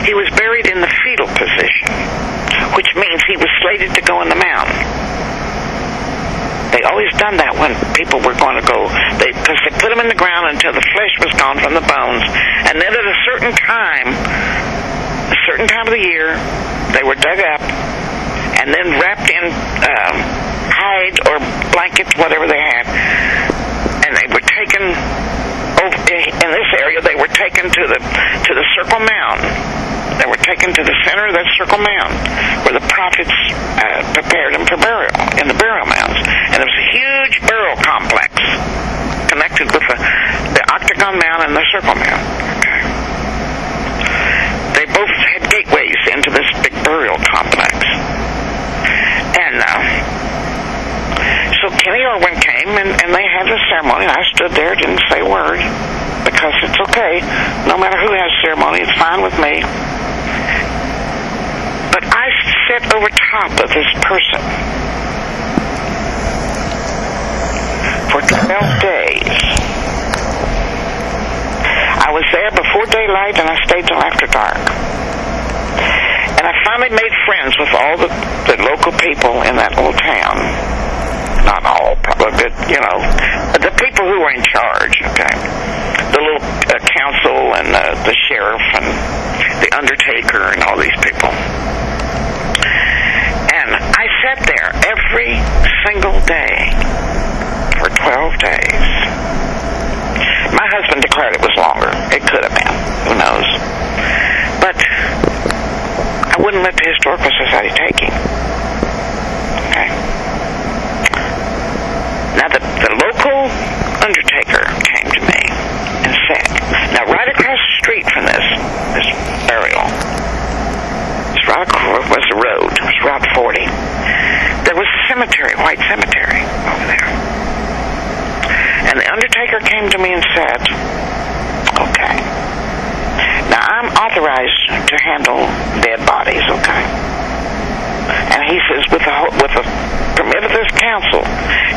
[SPEAKER 2] he was buried in the fetal position, which means he was slated to go in the mound. They always done that when people were going to go, because they put them in the ground until the flesh was gone from the bones, and then at a certain time of the year, they were dug up and then wrapped in hide or blankets, whatever they had, and they were taken over in this area. They were taken to the circle mound. They were taken to the center of that circle mound where the prophets prepared them for burial, in the burial mounds. And it was a huge burial complex connected with the octagon mound and the circle mound. Okay. They both had gateways into this big burial complex. And so Kenny Irwin came, and they had the ceremony, and I stood there, didn't say a word, because it's okay. No matter who has ceremony, it's fine with me. But I sat over top of this person for 12 days. I was there before daylight, and I stayed till after dark. And I finally made friends with all the local people in that little town. Not all, probably, but, the people who were in charge, okay? The little council and the sheriff and the undertaker and all these people. And I sat there every single day for 12 days. My husband declared it was longer. It could have been. Who knows? But I wouldn't let the Historical Society take him. Okay? Now, the local undertaker came to me and said, now, right across the street from this burial, it's right across was the road, it was Route 40, there was a cemetery, white cemetery over there. And the undertaker came to me and said, okay, now I'm authorized to handle dead bodies, okay? And he says, with the permit of this council,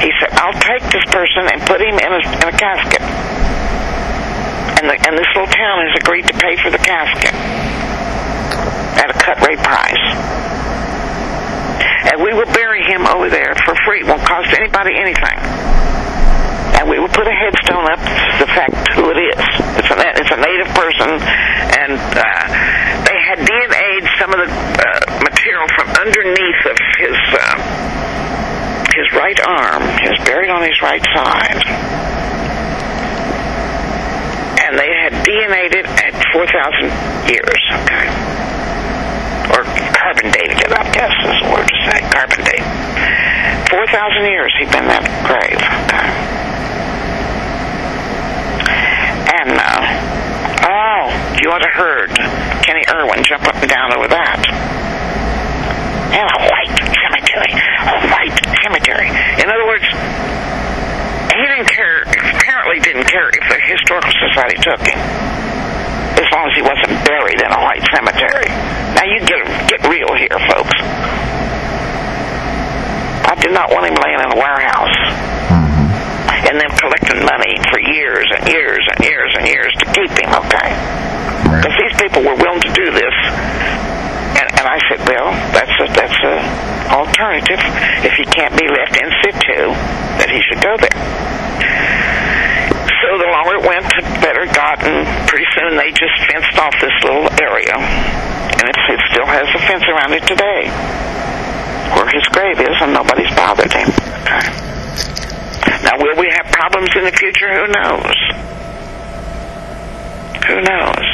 [SPEAKER 2] he said, I'll take this person and put him in a casket. And this little town has agreed to pay for the casket at a cut rate price. And we will bury him over there for free. It won't cost anybody anything. And we will put a headstone up to the fact who it is. It's a native person, and they had DNA'd some of the material from underneath of his right arm. He was buried on his right side. And they had DNA'd it at 4,000 years, okay? Or carbon dated it, I guess is the word to say, carbon date. 4,000 years he'd been in that grave, okay? And, you ought to have heard Kenny Irwin jump up and down over that. And a white cemetery. A white cemetery. In other words, he apparently didn't care if the Historical Society took him, as long as he wasn't buried in a white cemetery. Now, you get real here, folks. I did not want him laying in a warehouse. And then collecting money for years and years and years and years to keep him, okay? Because these people were willing to do this. And I said, well, that's a alternative. If he can't be left in situ, that he should go there. So the longer it went, the better it got, and pretty soon they just fenced off this little area. And it still has a fence around it today, where his grave is, and nobody's bothered him. Okay. Now, will we have problems in the future? Who knows? Who knows?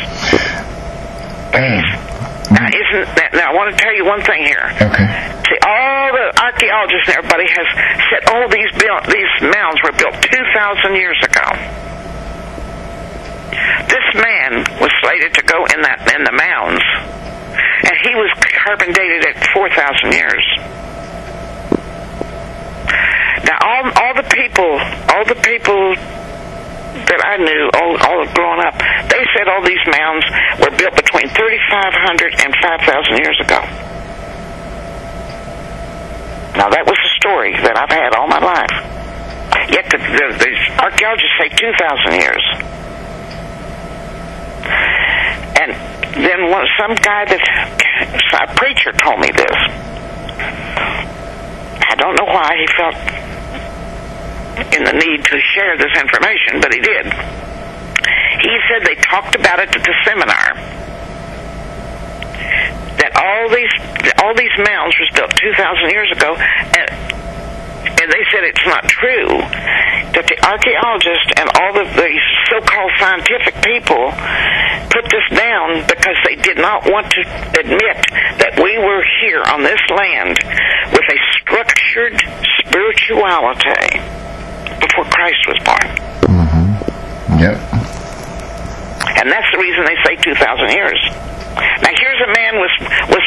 [SPEAKER 2] Now, I want to tell you one thing here.
[SPEAKER 1] Okay.
[SPEAKER 2] See, all the archaeologists and everybody has said, oh, these mounds were built 2,000 years ago. This man was slated to go in the mounds, and he was carbon dated at 4,000 years. Now, all the people that I knew, all growing up, they said all these mounds were built between 3,500 and 5,000 years ago. Now, that was a story that I've had all my life. Yet the archaeologists say 2,000 years. And then some guy a preacher told me this. I don't know why he felt in the need to share this information, but he did. He said they talked about it at the seminar, that all these mounds was built 2,000 years ago, and they said it's not true, that the archaeologists and all the so-called scientific people put this down because they did not want to admit that we were here on this land with a structured spirituality before Christ was born.
[SPEAKER 1] Mm-hmm. Yep.
[SPEAKER 2] And that's the reason they say 2,000 years. Now, here's a man was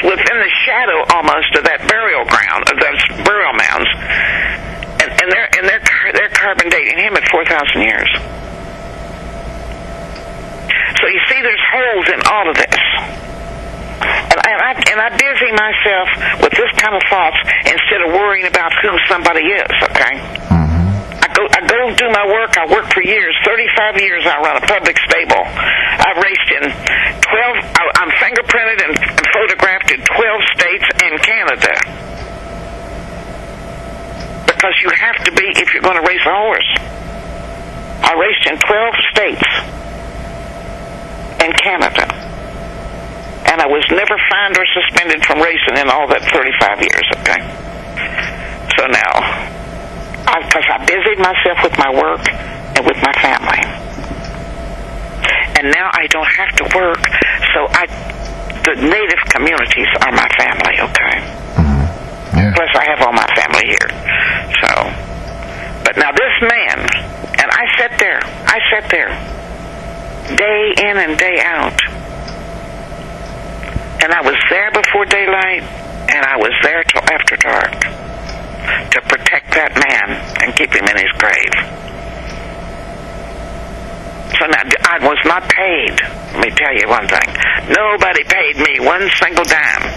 [SPEAKER 2] within the shadow almost of that burial ground, of those burial mounds, and they're carbon dating him at 4,000 years. So you see, there's holes in all of this, and I busy myself with this kind of thoughts instead of worrying about who somebody is. Okay. I go and do my work. I work for years. 35 years I run a public stable. I've raced in 12, I'm fingerprinted and photographed in 12 states and Canada. Because you have to be if you're going to race a horse. I raced in 12 states and Canada. And I was never fined or suspended from racing in all that 35 years, okay? So now, because I busied myself with my work and with my family. And now I don't have to work, so the native communities are my family, okay?
[SPEAKER 1] Mm-hmm. Yeah. Plus
[SPEAKER 2] I have all my family here. So, but now this man, and I sat there, day in and day out. And I was there before daylight, and I was there till after dark, to protect that man and keep him in his grave. So now, I was not paid. Let me tell you one thing. Nobody paid me one single dime.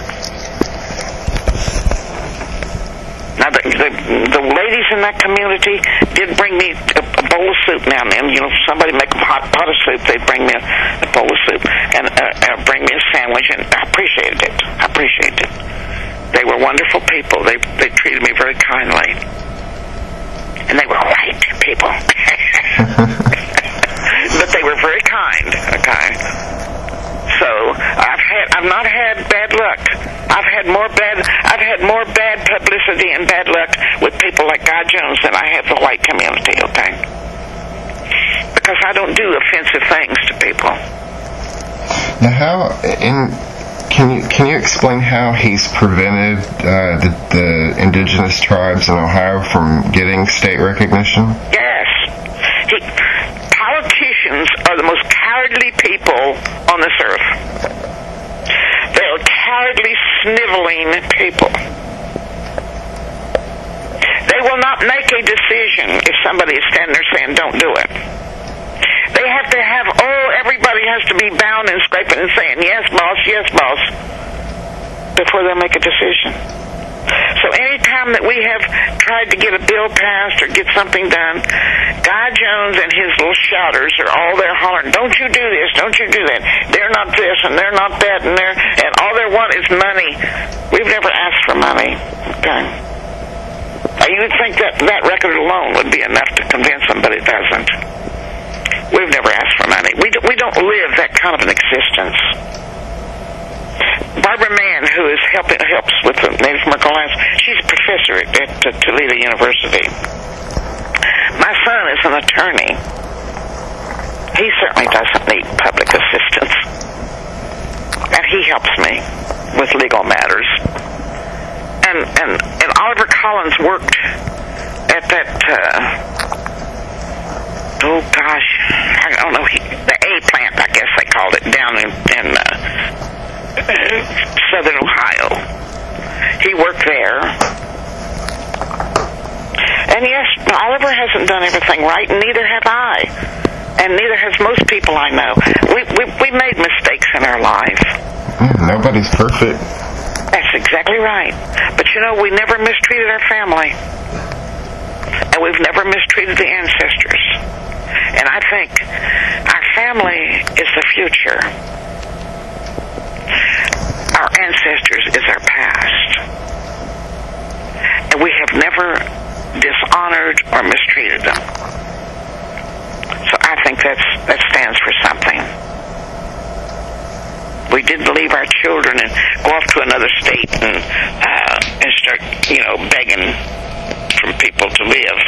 [SPEAKER 2] Now, the ladies in that community did bring me a bowl of soup now and then. You know, somebody make a hot pot of soup, they'd bring me a bowl of soup and bring me a sandwich, and I appreciated it. They were wonderful people. They treated me very kindly. And they were white people. But they were very kind, okay? So I've not had bad luck. I've had more bad publicity and bad luck with people like Guy Jones than I have the white community, okay? Because I don't do offensive things to people.
[SPEAKER 1] Now Can you explain how he's prevented the indigenous tribes in Ohio from getting state recognition?
[SPEAKER 2] Yes. Politicians are the most cowardly people on this earth. They are cowardly, sniveling people. They will not make a decision if somebody is standing there saying, don't do it. They have to have, everybody has to be bound and scraping and saying, yes, boss, before they'll make a decision. So anytime that we have tried to get a bill passed or get something done, Guy Jones and his little shouters are all there hollering, don't you do this, don't you do that. They're not this and they're not that and all they want is money. We've never asked for money. Okay. Now you would think that record alone would be enough to convince them, but it doesn't. We've never asked for money. We don't live that kind of an existence. Barbara Mann, who helps with the Native American Alliance, she's a professor at Toledo University. My son is an attorney. He certainly doesn't need public assistance. And he helps me with legal matters. And Oliver Collins worked at that, I don't know, the A plant, I guess they called it, down in southern Ohio. He worked there. And yes, Oliver hasn't done everything right, and neither have I. And neither has most people I know. We made mistakes in our life.
[SPEAKER 1] Nobody's perfect.
[SPEAKER 2] That's exactly right. But you know, we never mistreated our family. And we've never mistreated the ancestors. And I think our family is the future. Our ancestors is our past. And we have never dishonored or mistreated them. So I think that stands for something. We didn't leave our children and go off to another state and start, begging from people to live.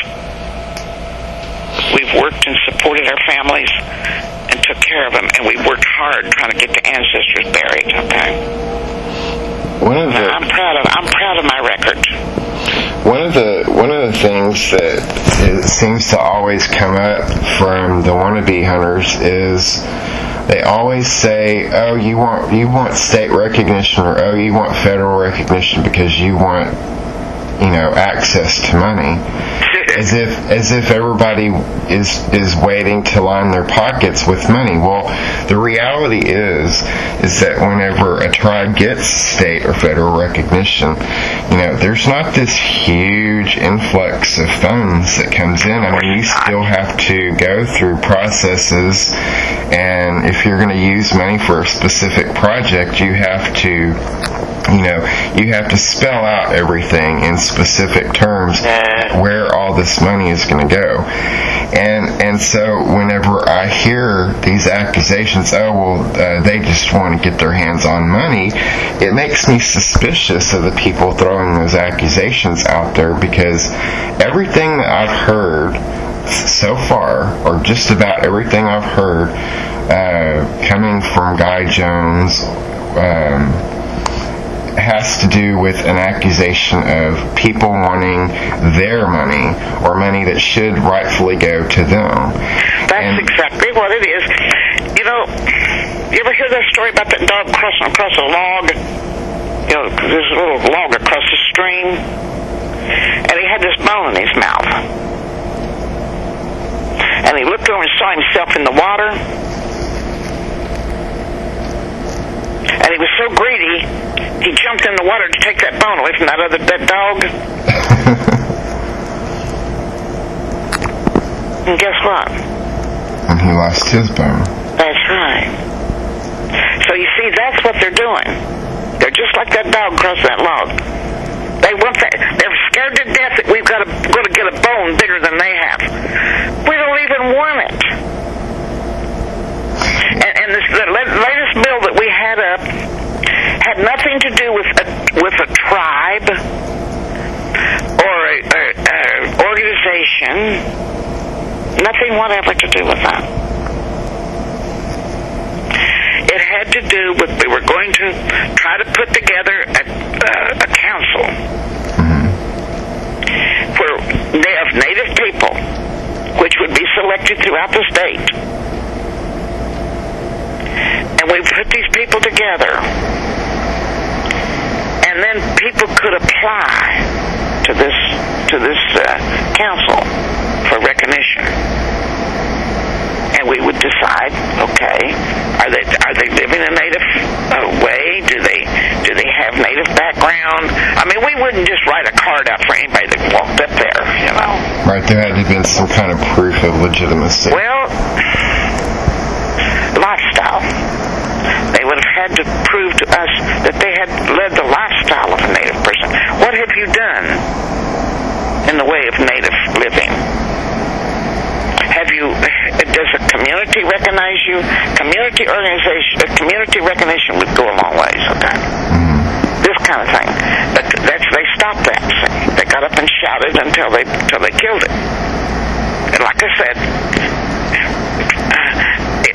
[SPEAKER 2] We've worked and supported our families and took care of them, and we worked hard trying to get the ancestors buried. Okay. I'm proud of my record.
[SPEAKER 1] One of the things that seems to always come up from the wannabe hunters is they always say, "Oh, you want state recognition," or "Oh, you want federal recognition because you want, access to money." As if everybody is waiting to line their pockets with money. Well, the reality is that whenever a tribe gets state or federal recognition, there's not this huge influx of funds that comes in. I mean, you still have to go through processes, and if you're going to use money for a specific project, you have to spell out everything in specific terms where all this money is going to go. And so whenever I hear these accusations, they just want to get their hands on money, it makes me suspicious of the people throwing those accusations out there, because everything that I've heard so far, or just about everything I've heard coming from Guy Jones, has to do with an accusation of people wanting their money, or money that should rightfully go to them.
[SPEAKER 2] That's exactly what it is. You ever hear that story about that dog crossing across a log? There's a little log across the stream, and he had this bone in his mouth. And he looked over and saw himself in the water, and he was so greedy, he jumped in the water to take that bone away from that dog. And guess what?
[SPEAKER 1] And he lost his bone.
[SPEAKER 2] That's right. So you see, that's what they're doing. They're just like that dog crossing that log. They want that. They're scared to death that we've got to get a bone bigger than they have. We don't even want it. And the latest bill that we had up had nothing to do with a tribe or a organization. Nothing whatever to do with that. It had to do with, we were going to try to put together a council of native people, which would be selected throughout the state. And we put these people together, and then people could apply to this council for recognition. And we would decide, okay, are they living a native way? Do they have native background? I mean, we wouldn't just write a card out for anybody that walked up there,
[SPEAKER 1] Right, there had to have been some kind of proof of legitimacy.
[SPEAKER 2] Well, lifestyle. They would have had to prove to us that they had led the lifestyle of a native person. What have you done in the way of native living? Does a community recognize you? Community recognition would go a long ways, okay? This kind of thing. But they stopped that. They got up and shouted until they killed it. And like I said,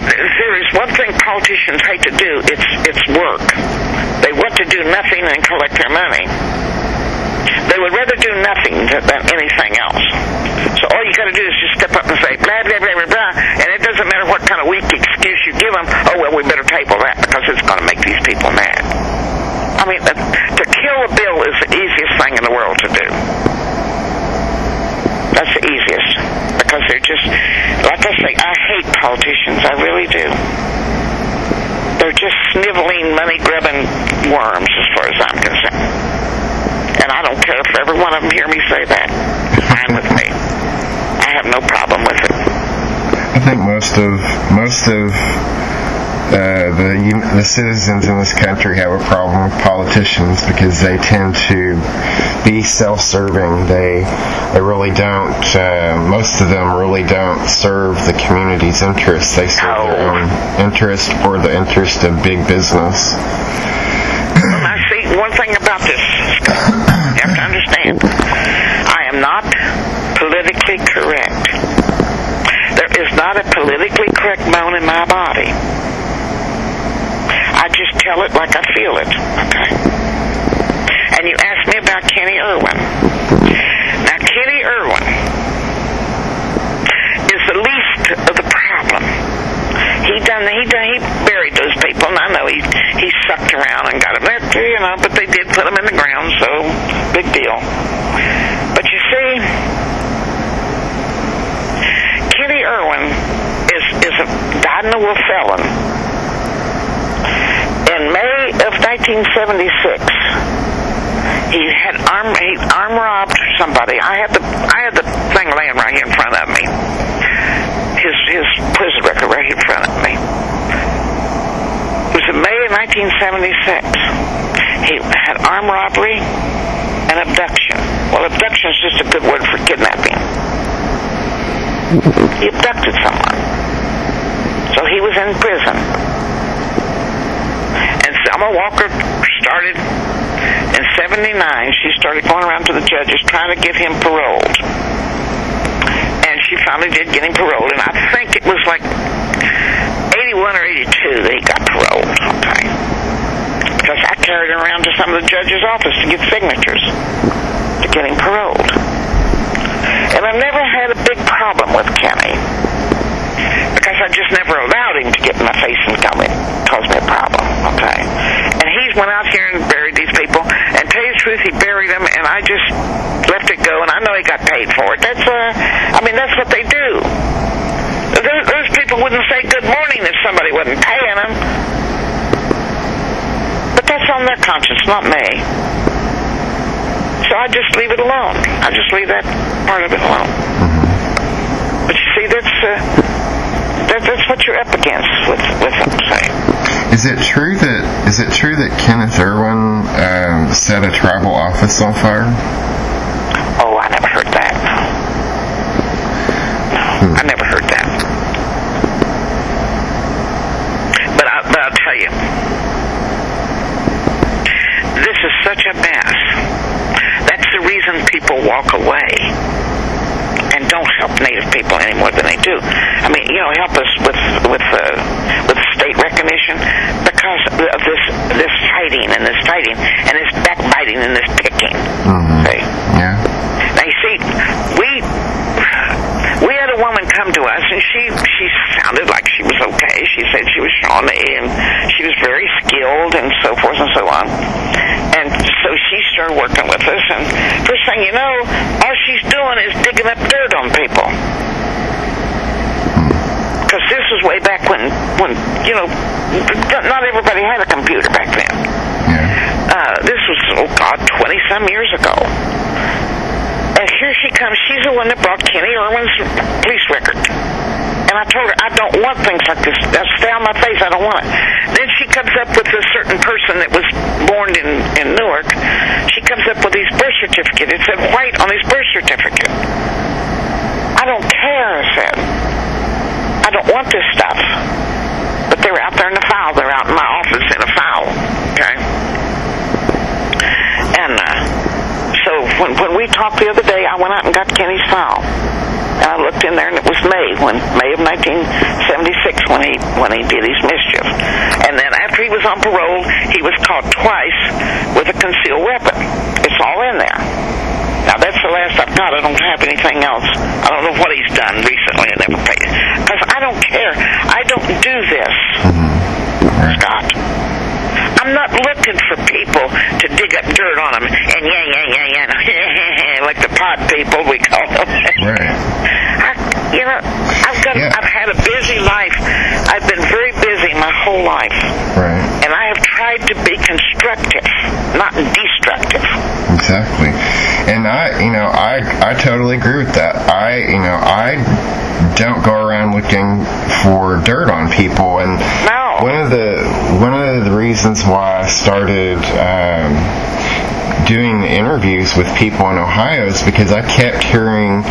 [SPEAKER 2] there is one thing politicians hate to do. It's work. They want to do nothing and collect their money. They would rather do nothing than anything else. So all you got to do is just step up and say blah blah blah blah blah, and it doesn't matter what kind of weak excuse you give them. Oh well, we better table that because it's going to make these people mad. I mean, to kill a bill is the easiest thing in the world to do. That's the easiest, because they're just, like I say, I hate politicians. I really do. They're just sniveling, money-grubbing worms, as far as I'm concerned. And I don't care if every one of them hear me say that. Fine with me. I have no problem with it.
[SPEAKER 1] I think most of the citizens in this country have a problem with politicians because they tend to be self-serving. They really don't. Most of them really don't serve the community's interests. They serve their own interest or the interest of big business.
[SPEAKER 2] I see one thing about this. You have to understand. I am not politically correct. There is not a politically correct bone in my body. I just tell it like I feel it. Okay. And you asked me about Kenny Irwin. Now, Kenny Irwin is the least of the problem. He buried those people, and I know he sucked around and got them, but they did put them in the ground, so big deal. But you see, Kenny Irwin is a dyed-in-the-wool felon. In May of 1976, he arm robbed somebody. I had the thing laying right here in front of me. His prison record right here in front of me. It was in May of 1976. He had armed robbery and abduction. Well, abduction is just a good word for kidnapping. He abducted someone. So he was in prison. And Selma Walker started in 79. She started going around to the judges trying to get him paroled. And she finally did get him paroled. And I think it was like 81 or 82 that he got paroled. Okay. Because I carried him around to some of the judges' office to get signatures to get him paroled. And I've never had a big problem with Kenny. Because I just never allowed him to get in my face and cause me a problem, okay? And he went out here and buried these people, and to tell you the truth, he buried them, and I just left it go, and I know he got paid for it. That's what they do. Those people wouldn't say good morning if somebody wasn't paying them. But that's on their conscience, not me. So I just leave it alone. I just leave that part of it alone. But you see, that's what you're up against with them saying.
[SPEAKER 1] Is it true that Kenneth Irwin set a tribal office on fire?
[SPEAKER 2] Oh, I never heard that. No, I never heard that. But I'll tell you, this is such a mess. That's the reason people walk away and don't help Native people any more than they do. I mean, help us with state recognition because of this fighting and this backbiting and this picking. See?
[SPEAKER 1] Yeah.
[SPEAKER 2] Now you see, we had a woman come to us, and she sounded like she was okay. She said she was Shawnee, and she was very skilled, and so forth and so on. And so she started working with us, and first thing you know, all she's doing is digging up dirt on people. Because this was way back when not everybody had a computer back then.
[SPEAKER 1] Yeah.
[SPEAKER 2] This was, 20-some years ago. And here she comes. She's the one that brought Kenny Irwin's police record. And I told her, I don't want things like this. Stay on my face. I don't want it. Then she comes up with a certain person that was born in Newark. She comes up with his birth certificate. It said white on his birth certificate. I don't care, I said. I don't want this stuff. But they were out there in the file. They're out in my office in a file. Okay? And so when we talked the other day, I went out and got Kenny's file. And I looked in there, and it was May of 1976 when he did his mischief. And then after he was on parole, he was caught twice with a concealed weapon. It's all in there. Now, that's the last I've got. I don't have anything else. I don't know what he's done recently. I never paid it. Because I don't care. I don't do this, Scott. I'm not looking for people to dig up dirt on them and like the pot people, we call them.
[SPEAKER 1] Right.
[SPEAKER 2] I've had a busy life. I've been very busy my whole life.
[SPEAKER 1] Right.
[SPEAKER 2] And I have tried to be constructive, not destructive.
[SPEAKER 1] Exactly. And I totally agree with that. I don't go around looking for dirt on people. And
[SPEAKER 2] no.
[SPEAKER 1] One of the reasons why I started doing interviews with people in Ohio is because I kept hearing